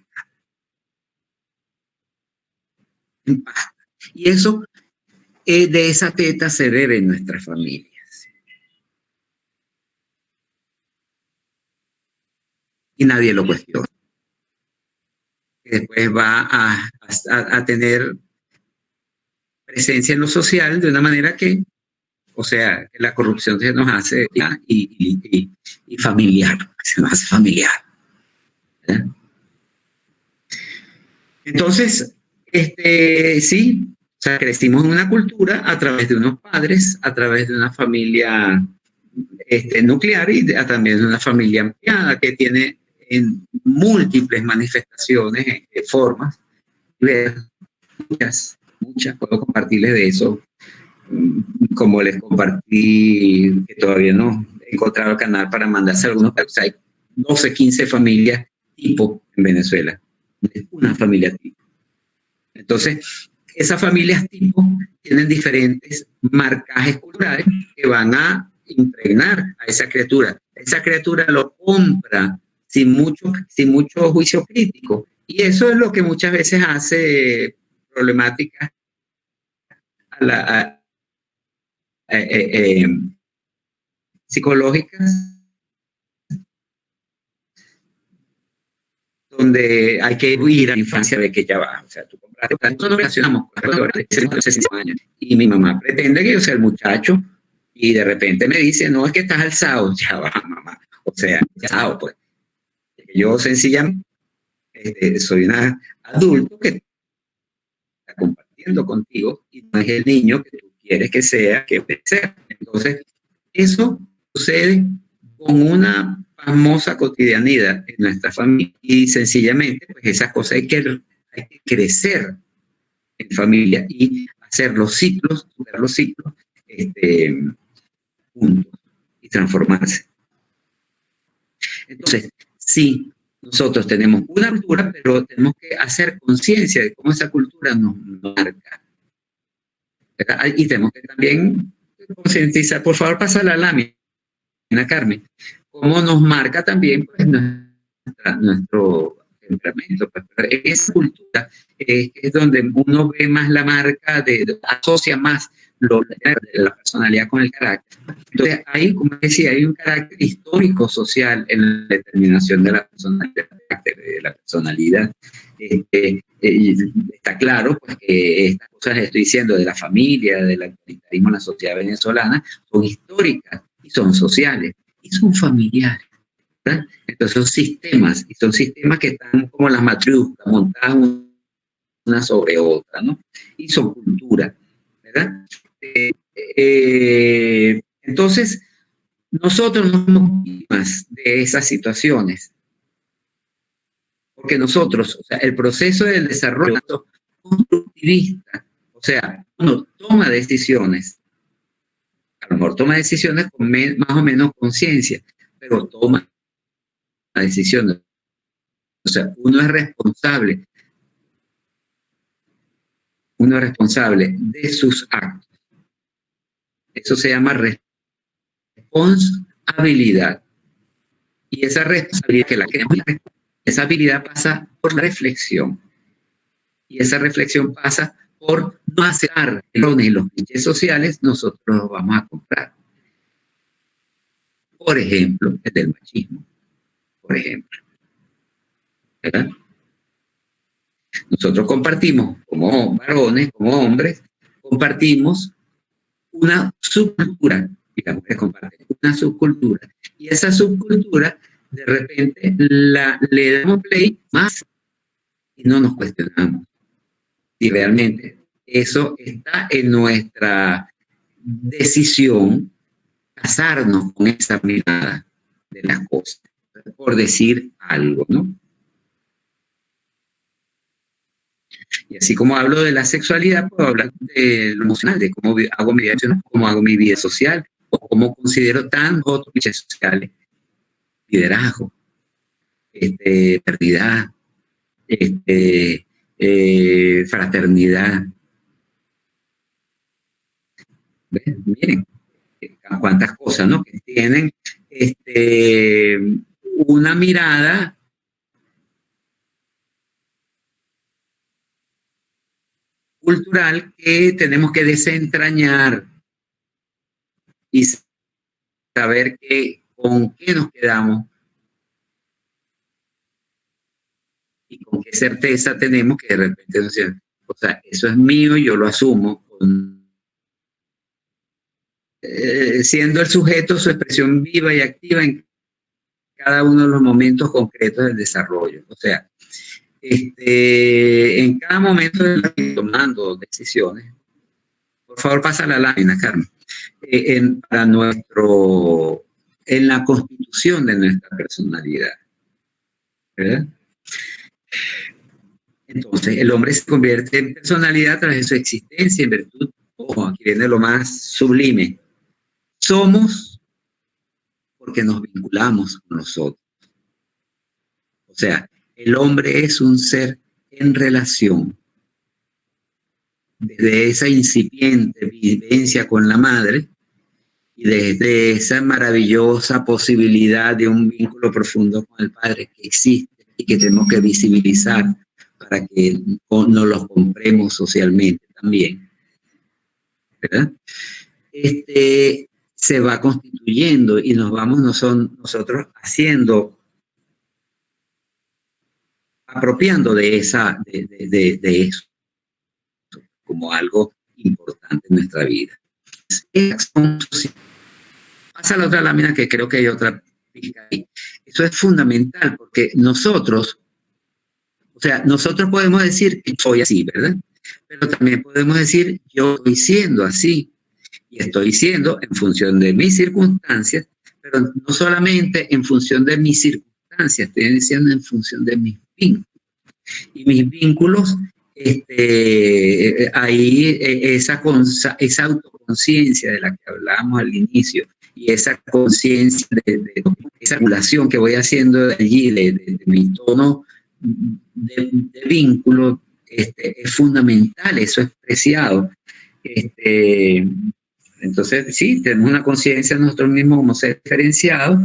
Y eso, de esa teta se bebe en nuestras familias. Y nadie lo cuestiona. Después va a tener presencia en lo social de una manera que, o sea, que la corrupción se nos hace y familiar, se nos hace familiar. ¿verdad? Entonces, sí, o sea, crecimos en una cultura a través de unos padres, a través de una familia nuclear y también de una familia ampliada que tiene en múltiples manifestaciones, formas, muchas, puedo compartirles de eso, como les compartí que todavía no he encontrado el canal para mandarse algunos, pero hay 12, 15 familias tipo en Venezuela, una familia tipo. Entonces, esas familias tipo tienen diferentes marcajes culturales que van a impregnar a esa criatura. Esa criatura lo compra sin mucho juicio crítico. Y eso es lo que muchas veces hace problemáticas psicológicas, donde hay que huir a la infancia de que ya va. O sea, tú compraste, tanto nos relacionamos con hace 5 años. Y mi mamá pretende que yo sea el muchacho y de repente me dice, no, es que estás alzado. Ya va, mamá. O sea, alzado, pues. Yo sencillamente soy un adulto que está compartiendo contigo y no es el niño que tú quieres que sea, que puede ser. Entonces, eso sucede con una famosa cotidianidad en nuestra familia y sencillamente pues esas cosas hay que crecer en familia y hacer los ciclos, superar los ciclos juntos y transformarse. Entonces, sí, nosotros tenemos una cultura, pero tenemos que hacer conciencia de cómo esa cultura nos marca. ¿Verdad? Y tenemos que también concientizar, por favor, pasa la lámina, Carmen, cómo nos marca también pues, nuestro temperamento. Pues, en esa cultura es donde uno ve más la marca, asocia más la personalidad con el carácter. Entonces, ahí, como decía, hay un carácter histórico social en la determinación de la personalidad. Está claro pues, que estas cosas que estoy diciendo de la familia, del autoritarismo en la sociedad venezolana, son históricas y son sociales y son familiares. ¿Verdad? Entonces son sistemas, y son sistemas que están como las matriuscas, montadas una sobre otra, ¿no? Y son cultura, ¿verdad? Entonces, nosotros no somos víctimas de esas situaciones, porque nosotros, o sea, el proceso del desarrollo constructivista, o sea, uno toma decisiones, a lo mejor toma decisiones con más o menos conciencia, pero toma decisiones. O sea, uno es responsable de sus actos. Eso se llama responsabilidad. Y esa responsabilidad que la queremos, esa habilidad pasa por la reflexión. Y esa reflexión pasa por no aceptar errores y los clichés sociales, nosotros los vamos a comprar. Por ejemplo, el del machismo. Por ejemplo. ¿Verdad? Nosotros compartimos, como varones, como hombres, compartimos una subcultura, y las mujeres comparten una subcultura, y esa subcultura de repente le damos play más y no nos cuestionamos si realmente eso está en nuestra decisión casarnos con esa mirada de las cosas, por decir algo, ¿no? Y así como hablo de la sexualidad, puedo hablar de lo emocional, de cómo hago mi vida, cómo hago mi vida social, o cómo considero tantos otros clichés sociales, liderazgo, fraternidad, fraternidad. ¿Ven? Miren, cuántas cosas, ¿no? Que tienen una mirada cultural que tenemos que desentrañar y saber con qué nos quedamos y con qué certeza tenemos que de repente no sea, o sea, eso es mío, yo lo asumo siendo el sujeto su expresión viva y activa en cada uno de los momentos concretos del desarrollo. O sea, En cada momento de la vida tomando decisiones. Por favor, pasa la lámina, Carmen. En la constitución de nuestra personalidad, ¿verdad? Entonces, el hombre se convierte en personalidad a través de su existencia, en virtud. Ojo, aquí viene lo más sublime. Somos porque nos vinculamos con nosotros. O sea, el hombre es un ser en relación. Desde esa incipiente vivencia con la madre y desde esa maravillosa posibilidad de un vínculo profundo con el padre que existe y que tenemos que visibilizar para que nos lo compremos socialmente también, ¿verdad? Se va constituyendo y nos vamos nosotros apropiando de eso como algo importante en nuestra vida. Pasa a la otra lámina, que creo que hay otra pista ahí. Eso es fundamental porque nosotros podemos decir que soy así, ¿verdad? Pero también podemos decir yo estoy siendo así y estoy siendo en función de mis circunstancias, pero no solamente en función de mis circunstancias, estoy diciendo en función de mis vínculos. Y mis vínculos, ahí esa autoconciencia de la que hablábamos al inicio y esa conciencia de esa regulación que voy haciendo de allí, de mi tono de vínculo, es fundamental, eso es preciado. Entonces, sí, tenemos una conciencia de nosotros mismos como ser diferenciados,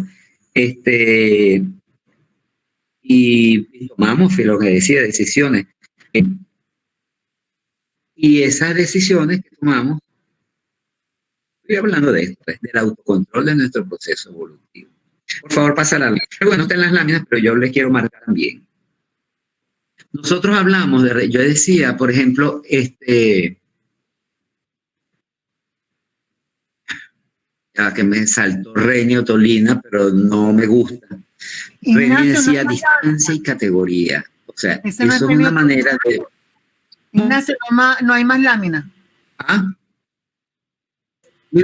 y tomamos, lo que decía, decisiones. Y esas decisiones que tomamos, estoy hablando de esto, del autocontrol de nuestro proceso evolutivo. Por favor, pasa la lámina. Bueno, están las láminas, pero yo les quiero marcar también. Nosotros hablamos yo decía, por ejemplo, ya que me saltó Reño Tolina, pero no me gusta. Reño decía distancia y categoría. O sea, eso es una manera de... Ignacio, no hay más lámina. ¿Ah? No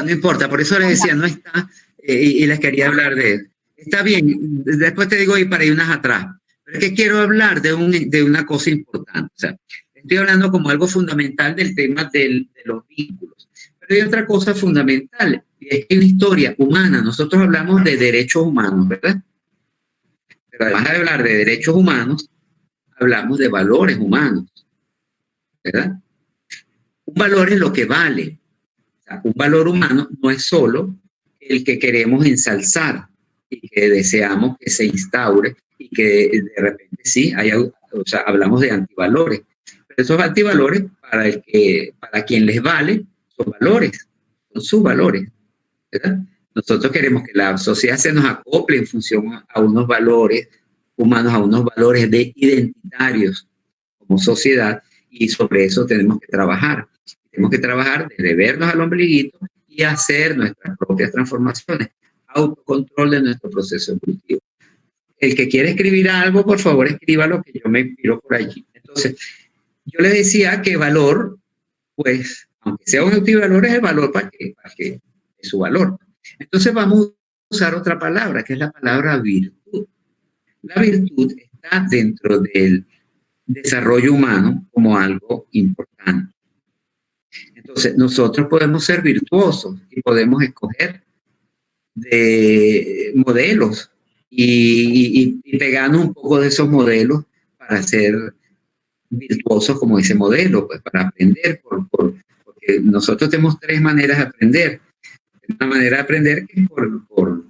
importa. Por eso les decía, no está, y les quería hablar de él. Está bien, después te digo, y para ir unas atrás. Pero es que quiero hablar de una cosa importante. O sea, estoy hablando como algo fundamental del tema de los vínculos. Pero hay otra cosa fundamental, y es que en la historia humana, nosotros hablamos de derechos humanos, ¿verdad? Pero además de hablar de derechos humanos, hablamos de valores humanos, ¿verdad? Un valor es lo que vale. O sea, un valor humano no es solo el que queremos ensalzar y que deseamos que se instaure y que de repente sí, hablamos de antivalores. Pero esos antivalores, para quien les vale, son valores, son sus valores, ¿verdad? Nosotros queremos que la sociedad se nos acople en función a unos valores humanos, a unos valores identitarios como sociedad, y sobre eso tenemos que trabajar. Tenemos que trabajar desde vernos al ombliguito y hacer nuestras propias transformaciones, autocontrol de nuestro proceso evolutivo. El que quiere escribir algo, por favor, escríbalo, que yo me inspiro por allí. Entonces, yo les decía que valor, pues, aunque sea un antivalor, es el valor para que es su valor. Entonces vamos a usar otra palabra, que es la palabra virtud. La virtud está dentro del desarrollo humano como algo importante. Entonces, nosotros podemos ser virtuosos y podemos escoger de modelos y pegarnos un poco de esos modelos para ser virtuosos como ese modelo, pues para aprender, porque nosotros tenemos tres maneras de aprender. Una manera de aprender que es por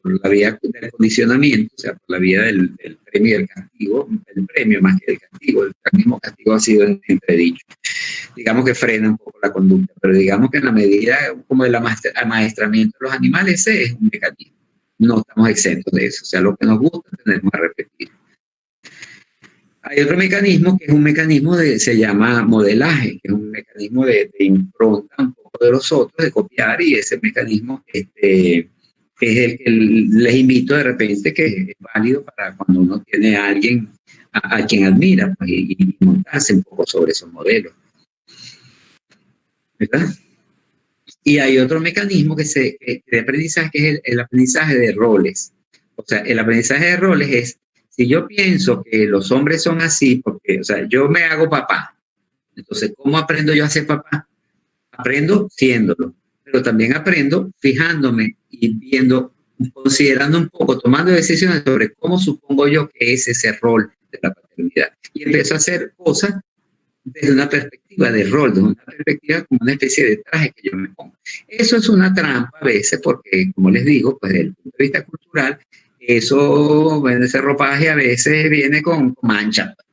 la vía del condicionamiento, o sea, por la vía del premio y del castigo, el premio más que el castigo. El mismo castigo ha sido entredicho. Digamos que frena un poco la conducta, pero digamos que en la medida como del amaestramiento de los animales, ese es un mecanismo. No estamos exentos de eso, o sea, lo que nos gusta tenemos que repetir. Hay otro mecanismo que es un mecanismo se llama modelaje, que es un mecanismo de impronta un poco de los otros, de copiar, y ese mecanismo es el que les invito de repente, que es válido para cuando uno tiene a alguien a quien admira, pues, y montarse un poco sobre esos modelos, ¿verdad? Y hay otro mecanismo de aprendizaje, que es el aprendizaje de roles. O sea, el aprendizaje de roles es, si yo pienso que los hombres son así, porque, o sea, yo me hago papá, entonces, ¿cómo aprendo yo a ser papá? Aprendo siéndolo, pero también aprendo fijándome y viendo, considerando un poco, tomando decisiones sobre cómo supongo yo que es ese rol de la paternidad. Y empiezo a hacer cosas desde una perspectiva de rol, desde una perspectiva como una especie de traje que yo me pongo. Eso es una trampa a veces porque, como les digo, pues desde el punto de vista cultural, eso, bueno, ese ropaje a veces viene con mancha, para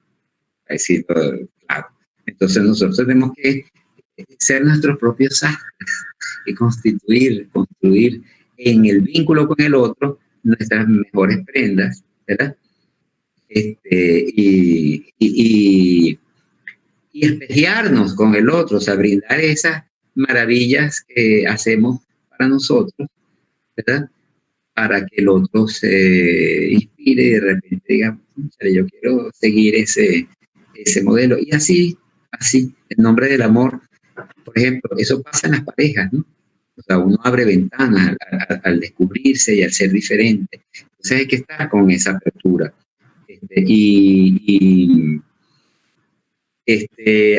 decirlo claro. Entonces nosotros tenemos que ser nuestros propios sastres y construir en el vínculo con el otro nuestras mejores prendas, ¿verdad? Y espejearnos con el otro, o sea, brindar esas maravillas que hacemos para nosotros, ¿verdad? Para que el otro se inspire y de repente diga, yo quiero seguir ese modelo. Y así, en nombre del amor, por ejemplo, eso pasa en las parejas, ¿no? O sea, uno abre ventanas al descubrirse y al ser diferente. Entonces hay que estar con esa apertura.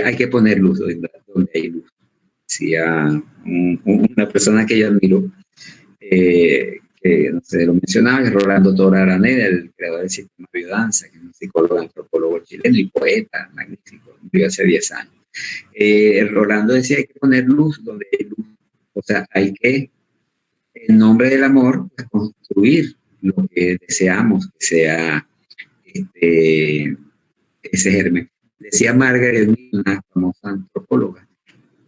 Hay que poner luz donde hay luz. Decía una persona que yo admiro, que no sé, lo mencionaba, es Rolando Tora Araneda, el creador del sistema biodanza, que es un psicólogo, antropólogo chileno y poeta magnífico, murió hace 10 años. Rolando decía, hay que poner luz donde hay luz. O sea, hay que, en nombre del amor, pues, construir lo que deseamos que sea ese germen. Decía Margaret Mead, una famosa antropóloga,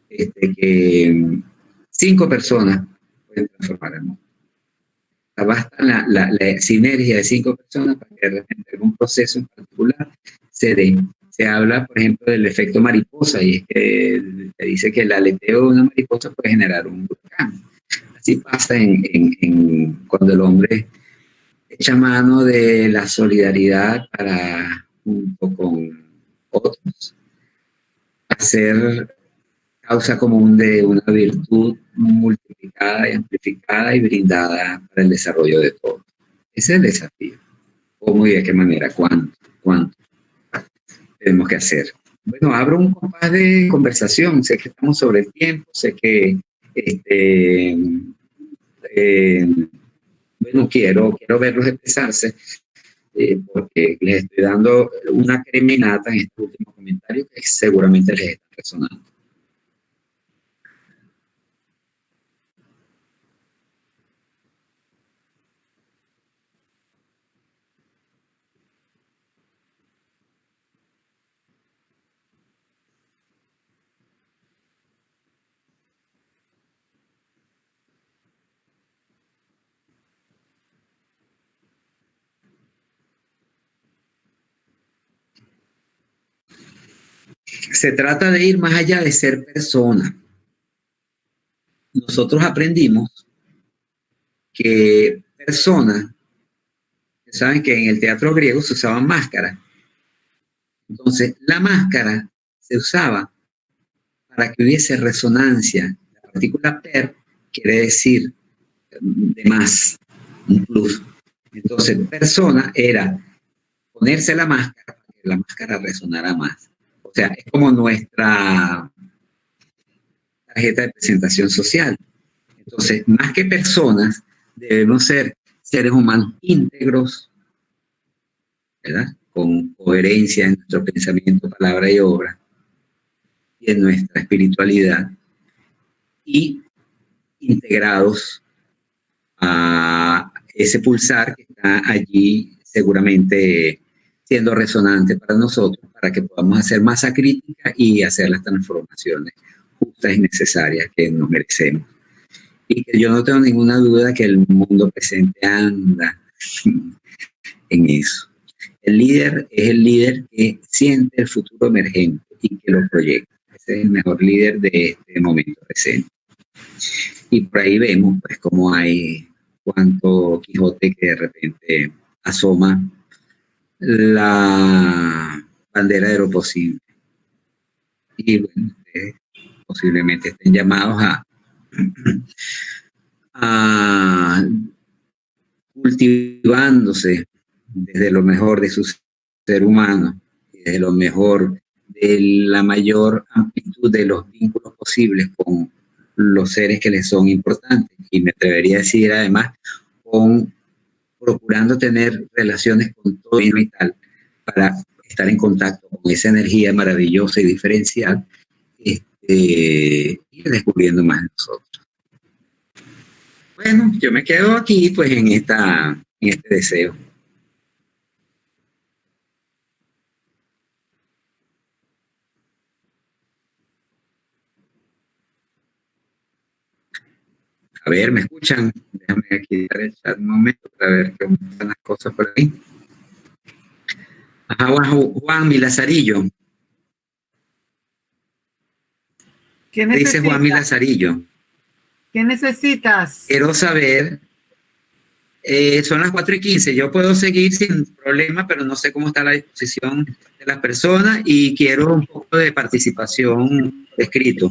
que 5 personas pueden transformar el mundo. O sea, basta la sinergia de 5 personas para que de repente algún proceso en particular se dé. Se habla, por ejemplo, del efecto mariposa, y es que se dice que el aleteo de una mariposa puede generar un huracán. Así pasa cuando el hombre echa mano de la solidaridad para, junto con otros, hacer causa común de una virtud multiplicada y amplificada y brindada para el desarrollo de todos. Ese es el desafío. ¿Cómo y de qué manera? ¿Cuánto tenemos que hacer? Bueno, abro un compás de conversación. Sé que estamos sobre el tiempo, sé que bueno, quiero verlos expresarse, porque les estoy dando una creminata en este último comentario que seguramente les está resonando. Se trata de ir más allá de ser persona. Nosotros aprendimos que persona, saben que en el teatro griego se usaban máscaras. Entonces, la máscara se usaba para que hubiese resonancia. La partícula per quiere decir de más, un plus. Entonces, persona era ponerse la máscara para que la máscara resonara más. O sea, es como nuestra tarjeta de presentación social. Entonces, más que personas, debemos ser seres humanos íntegros, ¿verdad? Con coherencia en nuestro pensamiento, palabra y obra, y en nuestra espiritualidad, y integrados a ese pulsar que está allí seguramente siendo resonante para nosotros, para que podamos hacer masa crítica y hacer las transformaciones justas y necesarias que nos merecemos. Y que yo no tengo ninguna duda que el mundo presente anda en eso. El líder es el líder que siente el futuro emergente y que lo proyecta. Ese es el mejor líder de este momento presente. Y por ahí vemos pues cómo hay cuanto Quijote que de repente asoma la bandera de lo posible. Y bueno, posiblemente estén llamados a cultivándose desde lo mejor de su ser humano, desde lo mejor de la mayor amplitud de los vínculos posibles con los seres que les son importantes. Y me atrevería a decir además, procurando tener relaciones con todo y tal, para estar en contacto con esa energía maravillosa y diferencial, ir descubriendo más de nosotros. Bueno, yo me quedo aquí pues en este deseo. A ver, ¿me escuchan? Déjame aquí dar el chat un momento para ver cómo están las cosas por ahí. Ajá, Juan Milazarillo. ¿Qué dice Juan Milazarillo? ¿Qué necesitas? Quiero saber, son las 4:15, yo puedo seguir sin problema, pero no sé cómo está la disposición de las personas y quiero un poco de participación escrito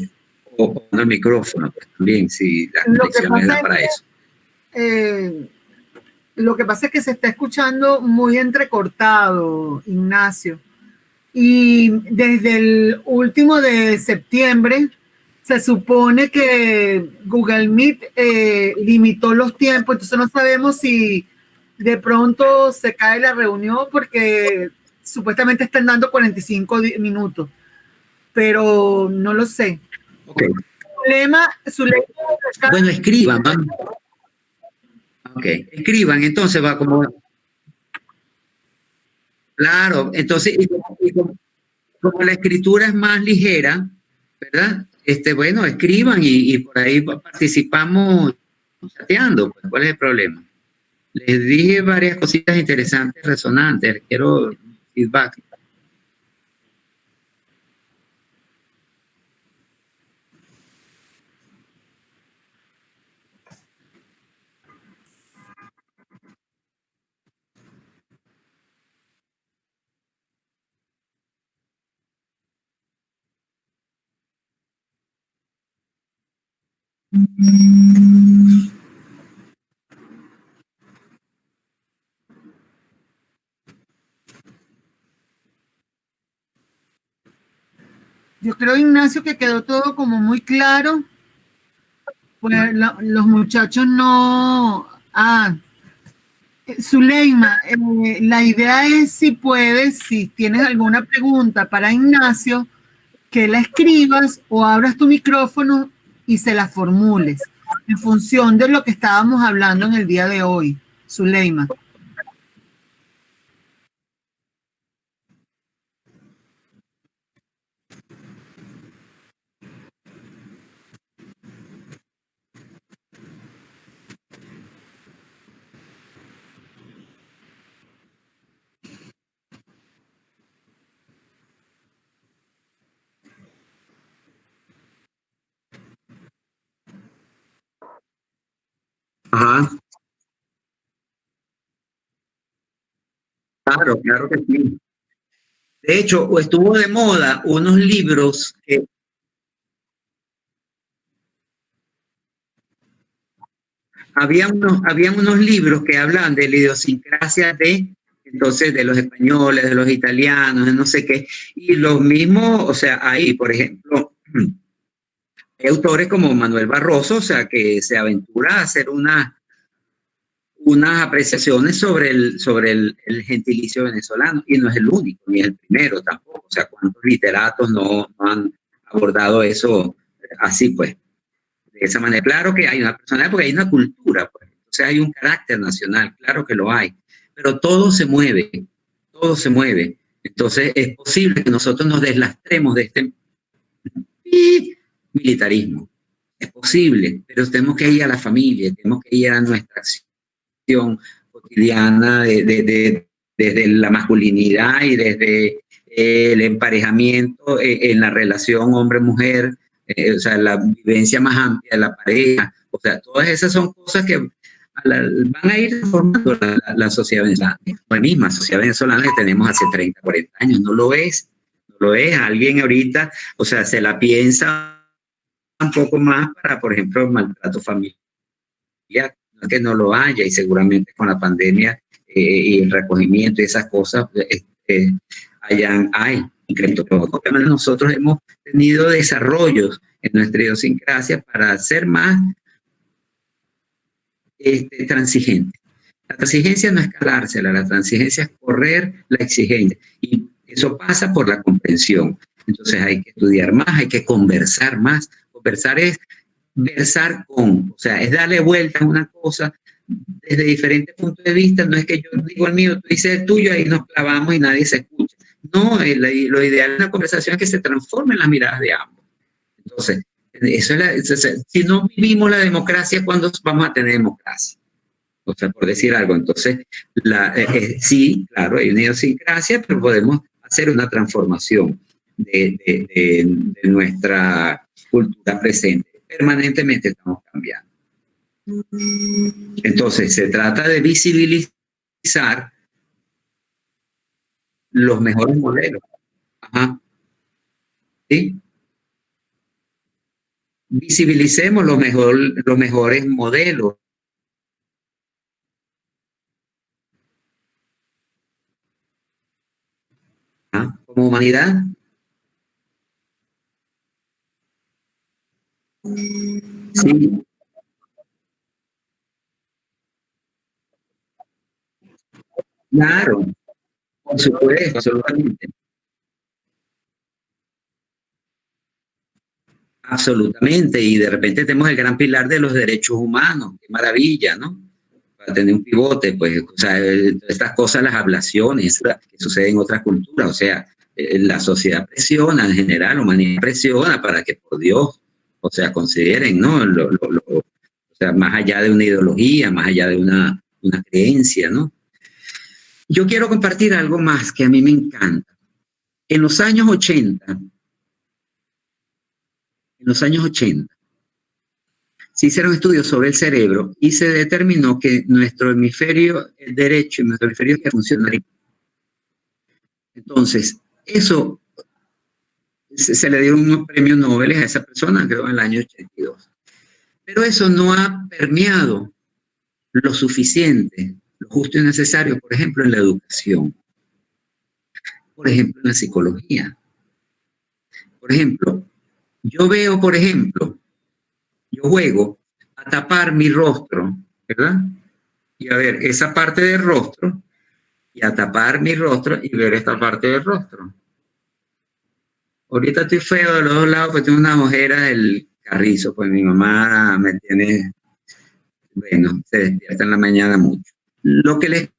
o con el micrófono, pues también, si la conexión me da para eso. Lo que pasa es que se está escuchando muy entrecortado, Ignacio, y desde el último de septiembre se supone que Google Meet limitó los tiempos, entonces no sabemos si de pronto se cae la reunión porque supuestamente están dando 45 minutos, pero no lo sé. Okay. Su lema bueno, escriban, ¿no? Ok, escriban, entonces va como... Claro, entonces, como la escritura es más ligera, ¿verdad? Bueno, escriban y por ahí participamos chateando, pues, ¿cuál es el problema? Les dije varias cositas interesantes, resonantes, quiero feedback. Yo creo, Ignacio, que quedó todo como muy claro. Pues los muchachos no... Zuleima, la idea es si puedes, si tienes alguna pregunta para Ignacio, que la escribas o abras tu micrófono y se la formules en función de lo que estábamos hablando en el día de hoy, Zuleima. Ajá. Claro que sí. De hecho, estuvo de moda unos libros que... Habían unos libros que hablan de la idiosincrasia entonces, de los españoles, de los italianos, de no sé qué, y los mismos, o sea, ahí, por ejemplo, hay autores como Manuel Barroso, o sea, que se aventura a hacer unas apreciaciones sobre el gentilicio venezolano, y no es el único, ni el primero tampoco, o sea, cuántos literatos no han abordado eso así, pues, de esa manera. Claro que hay una personalidad, porque hay una cultura, pues, o sea, hay un carácter nacional, claro que lo hay, pero todo se mueve, entonces es posible que nosotros nos deslastremos de este militarismo, es posible, pero tenemos que ir a la familia, tenemos que ir a nuestra acción cotidiana desde la masculinidad y desde el emparejamiento en la relación hombre-mujer, o sea, la vivencia más amplia de la pareja, o sea, todas esas son cosas que van a ir formando la sociedad venezolana. La misma sociedad venezolana que tenemos hace 30, 40 años, no lo es. No lo es. Alguien ahorita, o sea, se la piensa un poco más para, por ejemplo, el maltrato familiar, no es que no lo haya, y seguramente con la pandemia y el recogimiento y esas cosas, hay incremento. Pero nosotros hemos tenido desarrollos en nuestra idiosincrasia para ser más transigentes. La transigencia no es calársela, la transigencia es correr la exigencia. Y eso pasa por la comprensión. Entonces hay que estudiar más, hay que conversar más. Conversar es versar con, o sea, es darle vuelta a una cosa desde diferentes puntos de vista. No es que yo digo el mío, tú dices el tuyo, ahí nos clavamos y nadie se escucha. No, lo ideal de una conversación es que se transformen las miradas de ambos. Entonces, si no vivimos la democracia, ¿cuándo vamos a tener democracia? O sea, por decir algo. Entonces, sí, claro, hay una idiosincrasia, pero podemos hacer una transformación de nuestra cultura presente. Permanentemente estamos cambiando. Entonces, se trata de visibilizar los mejores modelos. Ajá. ¿Sí? Visibilicemos los mejores modelos. ¿Ah? Como humanidad. Sí. Claro, por supuesto, absolutamente. Absolutamente, y de repente tenemos el gran pilar de los derechos humanos, qué maravilla, ¿no? Para tener un pivote, pues, o sea, estas cosas, las ablaciones que suceden en otras culturas, o sea, la sociedad presiona en general, la humanidad presiona para que, por Dios, o sea, consideren, ¿no? O sea, más allá de una ideología, más allá de una creencia, ¿no? Yo quiero compartir algo más que a mí me encanta. En los años 80, se hicieron estudios sobre el cerebro y se determinó que nuestro hemisferio derecho y nuestro hemisferio izquierdo funcionan. Entonces, eso se le dio un premio Nobel a esa persona, creo, en el año 82. Pero eso no ha permeado lo suficiente, lo justo y necesario, por ejemplo, en la educación, por ejemplo, en la psicología. Por ejemplo, yo veo, por ejemplo, yo juego a tapar mi rostro, ¿verdad? Y a ver esa parte del rostro, y a tapar mi rostro y ver esta parte del rostro. Ahorita estoy feo de los dos lados, pues tengo una ojera del carrizo, pues mi mamá me tiene, bueno, se despierta en la mañana mucho. Lo que les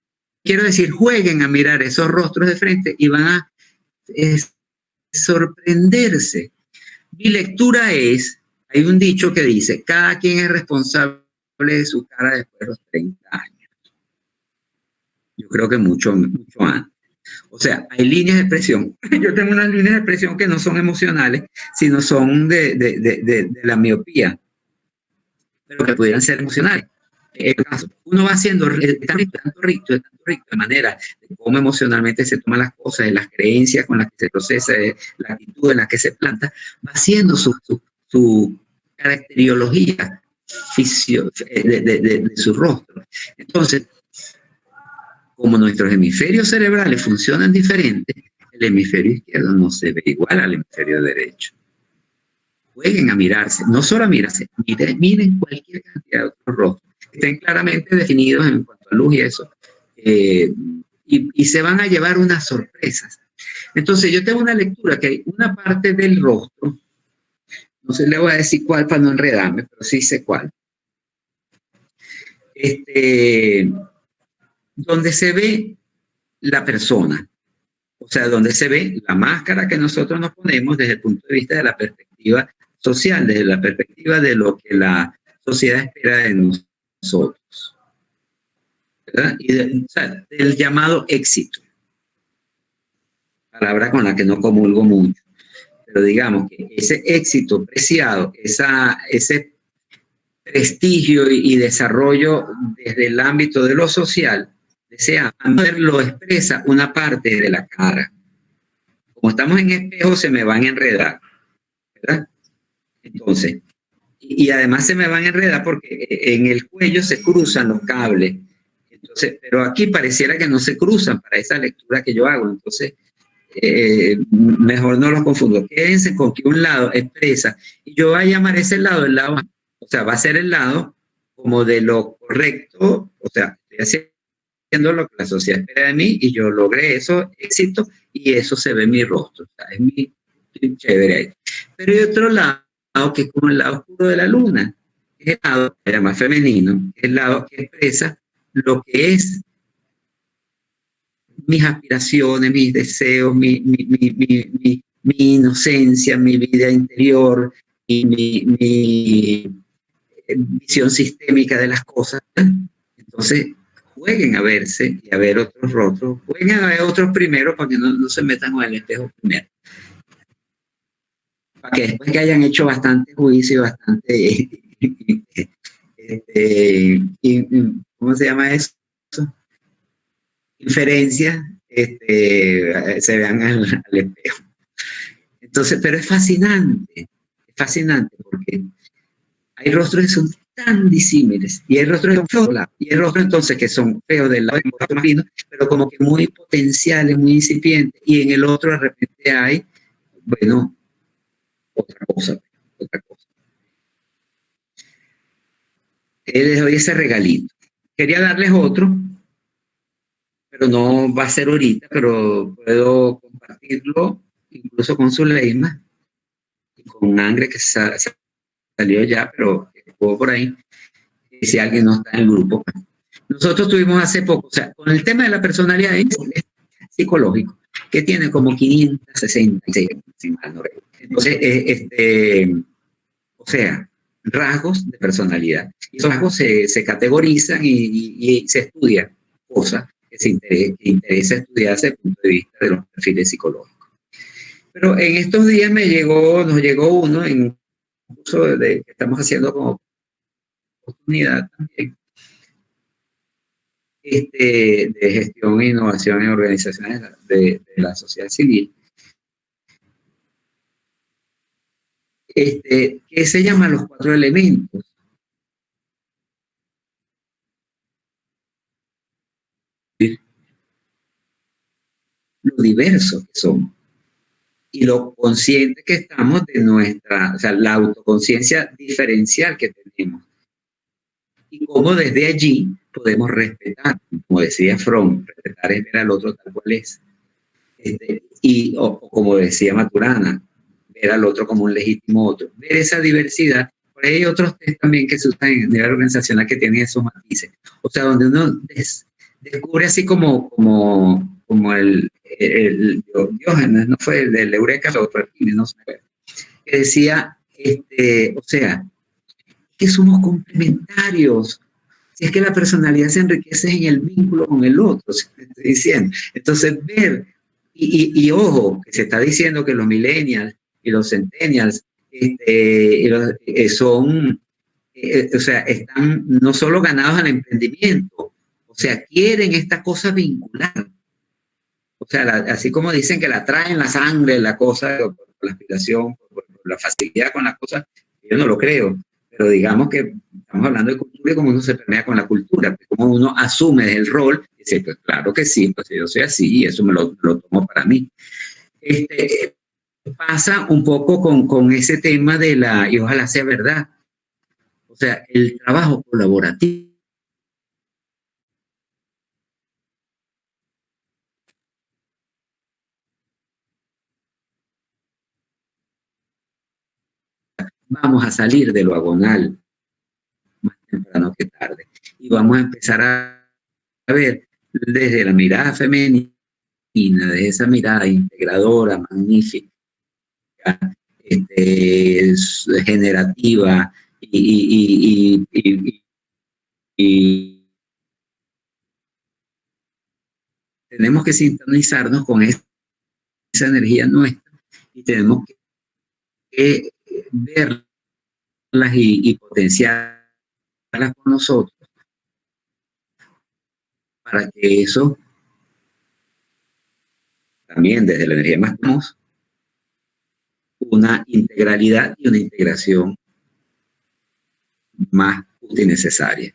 quiero decir, jueguen a mirar esos rostros de frente y van a sorprenderse. Mi lectura es, hay un dicho que dice, cada quien es responsable de su cara después de los 30 años. Yo creo que mucho antes. O sea, hay líneas de expresión. Yo tengo unas líneas de expresión que no son emocionales, sino son de la miopía, pero que pudieran ser emocionales. Uno va haciendo tanto rico de manera de cómo emocionalmente se toman las cosas, de las creencias con las que se procesa, de la actitud en la que se planta, va haciendo su caracteriología de su rostro. Entonces, como nuestros hemisferios cerebrales funcionan diferentes, el hemisferio izquierdo no se ve igual al hemisferio derecho. Jueguen a mirarse, no solo a mirarse, miren cualquier cantidad de otros rostros, que estén claramente definidos en cuanto a luz y eso, y se van a llevar unas sorpresas. Entonces yo tengo una lectura que hay una parte del rostro, no sé, le voy a decir cuál para no enredarme, pero sí sé cuál, donde se ve la persona, o sea, donde se ve la máscara que nosotros nos ponemos desde el punto de vista de la perspectiva social, desde la perspectiva de lo que la sociedad espera de nosotros, ¿verdad? Y o sea, del llamado éxito, palabra con la que no comulgo mucho, pero digamos que ese éxito preciado, ese prestigio y desarrollo desde el ámbito de lo social, desea lo expresa una parte de la cara. Como estamos en espejo, se me van a enredar, ¿verdad? Entonces, y además se me van a enredar porque en el cuello se cruzan los cables. Entonces, pero aquí pareciera que no se cruzan para esa lectura que yo hago. Entonces, mejor no los confundo. Quédense con que un lado expresa, y yo voy a llamar ese lado el lado, o sea, va a ser el lado como de lo correcto, o sea, estoy haciendo lo que la sociedad espera de mí y yo logré eso, éxito, y eso se ve en mi rostro, o sea, es mi chévere ahí. Pero hay otro lado que es como el lado oscuro de la luna, que es el lado, era más femenino, es el lado que expresa lo que es mis aspiraciones, mis deseos, mi inocencia, mi vida interior y mi visión sistémica de las cosas. Entonces, jueguen a verse y a ver otros rostros, jueguen a ver otros primero para que no se metan con el espejo primero. Para que después que hayan hecho bastante juicio, bastante, ¿cómo se llama eso? Inferencias, se vean al espejo. Entonces, pero es fascinante porque hay rostros que son tan disímiles y hay rostros que son feos, y hay rostros entonces que son feos del lado más lindo, pero como que muy potenciales, muy incipientes, y en el otro de repente hay, bueno, otra cosa. Les doy ese regalito. Quería darles otro, pero no va a ser ahorita, pero puedo compartirlo incluso con Zuleima y con Angre, que salió ya, pero estuvo por ahí, y si alguien no está en el grupo. Nosotros tuvimos hace poco, o sea, con el tema de la personalidad psicológico, que tiene como 566, si mal no recuerdo. Entonces, o sea, rasgos de personalidad. Y esos rasgos se categorizan y se estudian cosas que interesa estudiar desde el punto de vista de los perfiles psicológicos. Pero en estos días nos llegó uno en un curso que estamos haciendo como oportunidad también, de gestión e innovación en organizaciones de la sociedad civil, que se llama los 4 elementos. Lo diversos que somos y lo conscientes que estamos de nuestra, o sea, la autoconciencia diferencial que tenemos y cómo desde allí podemos respetar, como decía Fromm, respetar es ver al otro tal cual es, o como decía Maturana, ver al otro como un legítimo otro, ver esa diversidad. Por ahí hay otros test también que se usan en nivel organizacional que tienen esos matices, o sea, donde uno descubre así como el Diógenes, no fue el del Eureka, no sé, que decía, o sea, que somos complementarios. Si es que la personalidad se enriquece en el vínculo con el otro, ¿sí? Estoy diciendo. Entonces, ver, y ojo, que se está diciendo que los millennials y los centennials son, o sea, están no solo ganados al emprendimiento, o sea, quieren esta cosa vincular. O sea, así como dicen que la traen la sangre, la cosa, por la aspiración, por la facilidad con las cosas, yo no lo creo. Pero digamos que estamos hablando de cultura y cómo uno se permea con la cultura, cómo uno asume el rol, y dice, pues claro que sí, pues yo soy así y eso me lo tomo para mí. Pasa un poco con ese tema de y ojalá sea verdad, o sea, el trabajo colaborativo. Vamos a salir de lo agonal más temprano que tarde y vamos a empezar a ver desde la mirada femenina, desde esa mirada integradora, magnífica, generativa y tenemos que sintonizarnos con esa energía nuestra y tenemos que verlas y potenciarlas con nosotros para que eso también desde la energía más tenemos una integralidad y una integración más útil y necesaria.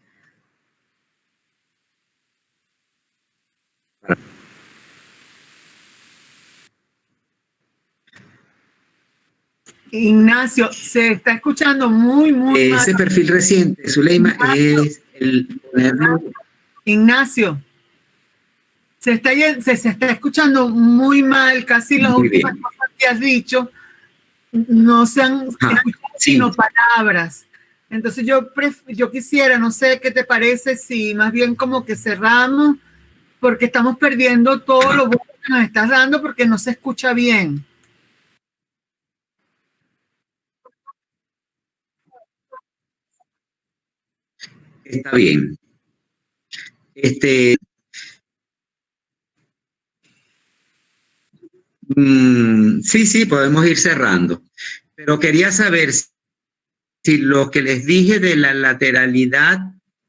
Ignacio, se está escuchando muy Ese mal. perfil reciente, Zuleima, es el ponerlo. Ignacio, se está escuchando muy mal, casi las últimas cosas que has dicho no se han escuchado sino palabras. Entonces yo quisiera, no sé qué te parece, si más bien como que cerramos, porque estamos perdiendo todo lo bueno que nos estás dando porque no se escucha bien. Está bien. Sí, podemos ir cerrando. Pero quería saber si lo que les dije de la lateralidad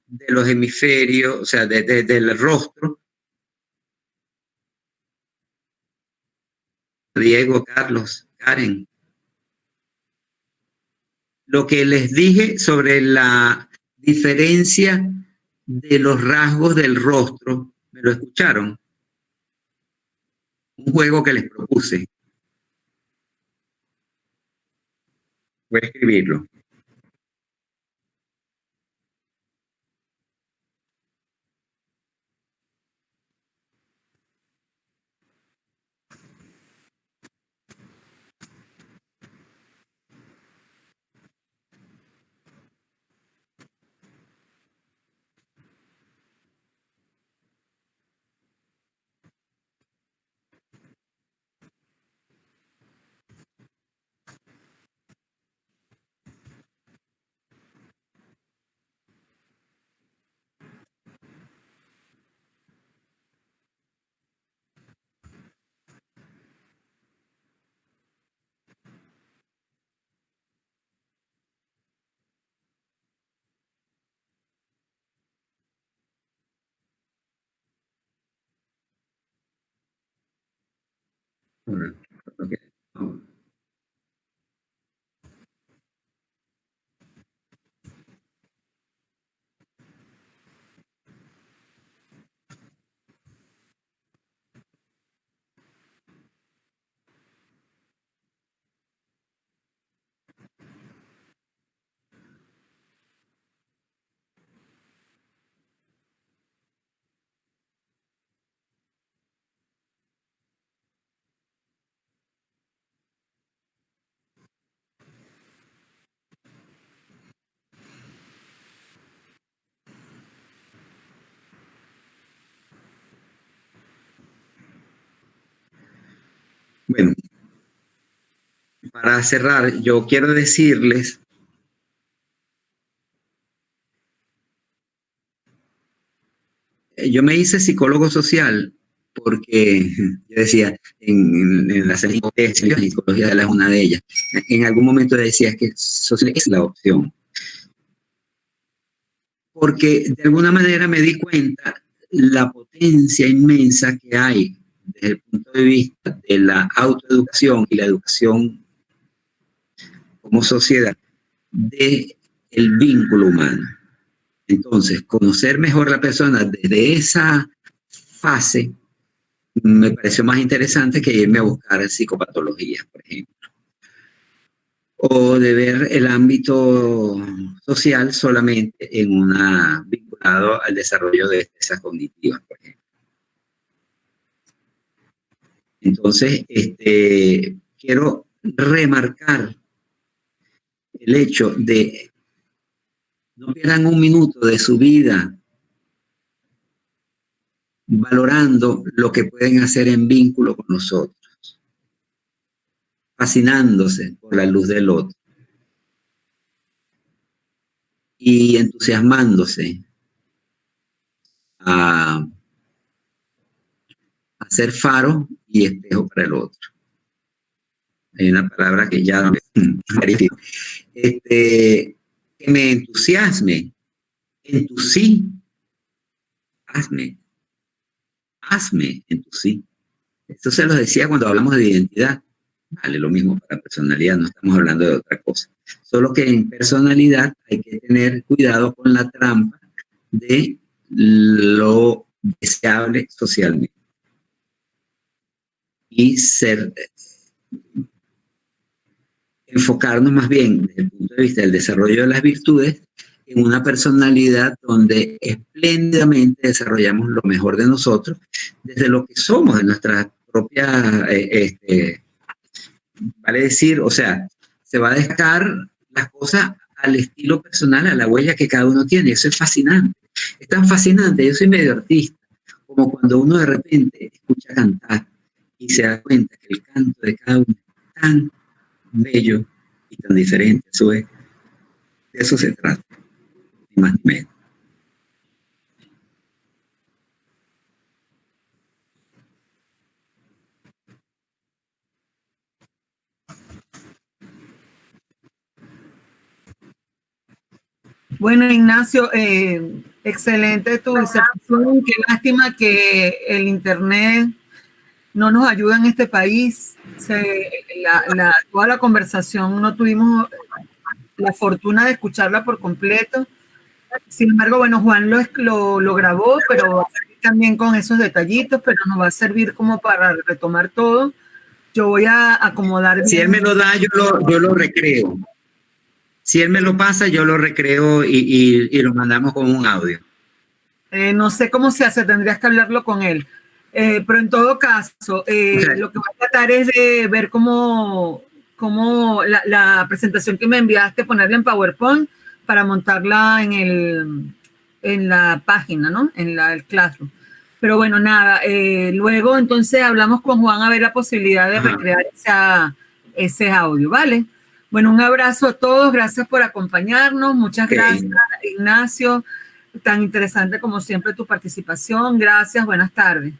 de los hemisferios, o sea, del rostro, Diego, Carlos, Karen, lo que les dije sobre la diferencia de los rasgos del rostro, ¿me lo escucharon? Un juego que les propuse. Voy a escribirlo. Okay. Bueno, para cerrar, yo quiero decirles yo me hice psicólogo social porque yo decía, en la psicología es una de ellas. En algún momento decía que social es la opción. Porque de alguna manera me di cuenta la potencia inmensa que hay desde el punto de vista de la autoeducación y la educación como sociedad de el vínculo humano. Entonces, conocer mejor a la persona desde esa fase me pareció más interesante que irme a buscar psicopatologías, por ejemplo. O de ver el ámbito social solamente en vinculado al desarrollo de destrezas cognitivas, por ejemplo. Entonces, quiero remarcar el hecho de no pierdan un minuto de su vida valorando lo que pueden hacer en vínculo con nosotros, fascinándose por la luz del otro y entusiasmándose a ser faro y espejo para el otro. Hay una palabra que ya no me verifico. Que me entusiasme en tu sí. Hazme en tu sí. Esto se lo decía cuando hablamos de identidad. Vale, lo mismo para personalidad, no estamos hablando de otra cosa. Solo que en personalidad hay que tener cuidado con la trampa de lo deseable socialmente. Y enfocarnos más bien desde el punto de vista del desarrollo de las virtudes en una personalidad donde espléndidamente desarrollamos lo mejor de nosotros desde lo que somos, de nuestra propia, vale decir, o sea, se va a dejar las cosas al estilo personal, a la huella que cada uno tiene. Eso es fascinante. Es tan fascinante, yo soy medio artista, como cuando uno de repente escucha cantar y se da cuenta que el canto de cada uno es tan bello y tan diferente. Eso es, de eso se trata, ni más ni menos. Bueno, Ignacio, excelente tu disertación. Qué lástima que el Internet no nos ayuda en este país. Toda la conversación no tuvimos la fortuna de escucharla por completo. Sin embargo, bueno, Juan lo grabó, pero también con esos detallitos, pero nos va a servir como para retomar todo. Yo voy a acomodar bien. Si él me lo da, yo lo recreo. Si él me lo pasa, yo lo recreo y lo mandamos con un audio. No sé cómo se hace, tendrías que hablarlo con él. Pero en todo caso, lo que voy a tratar es de ver cómo la presentación que me enviaste, ponerla en PowerPoint para montarla en la página, ¿no? En el Classroom. Pero bueno, nada, luego entonces hablamos con Juan a ver la posibilidad de recrear ese audio, ¿vale? Bueno, un abrazo a todos, gracias por acompañarnos, muchas gracias, Ignacio, tan interesante como siempre tu participación, gracias, buenas tardes.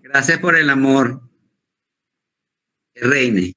Gracias por el amor, que reine.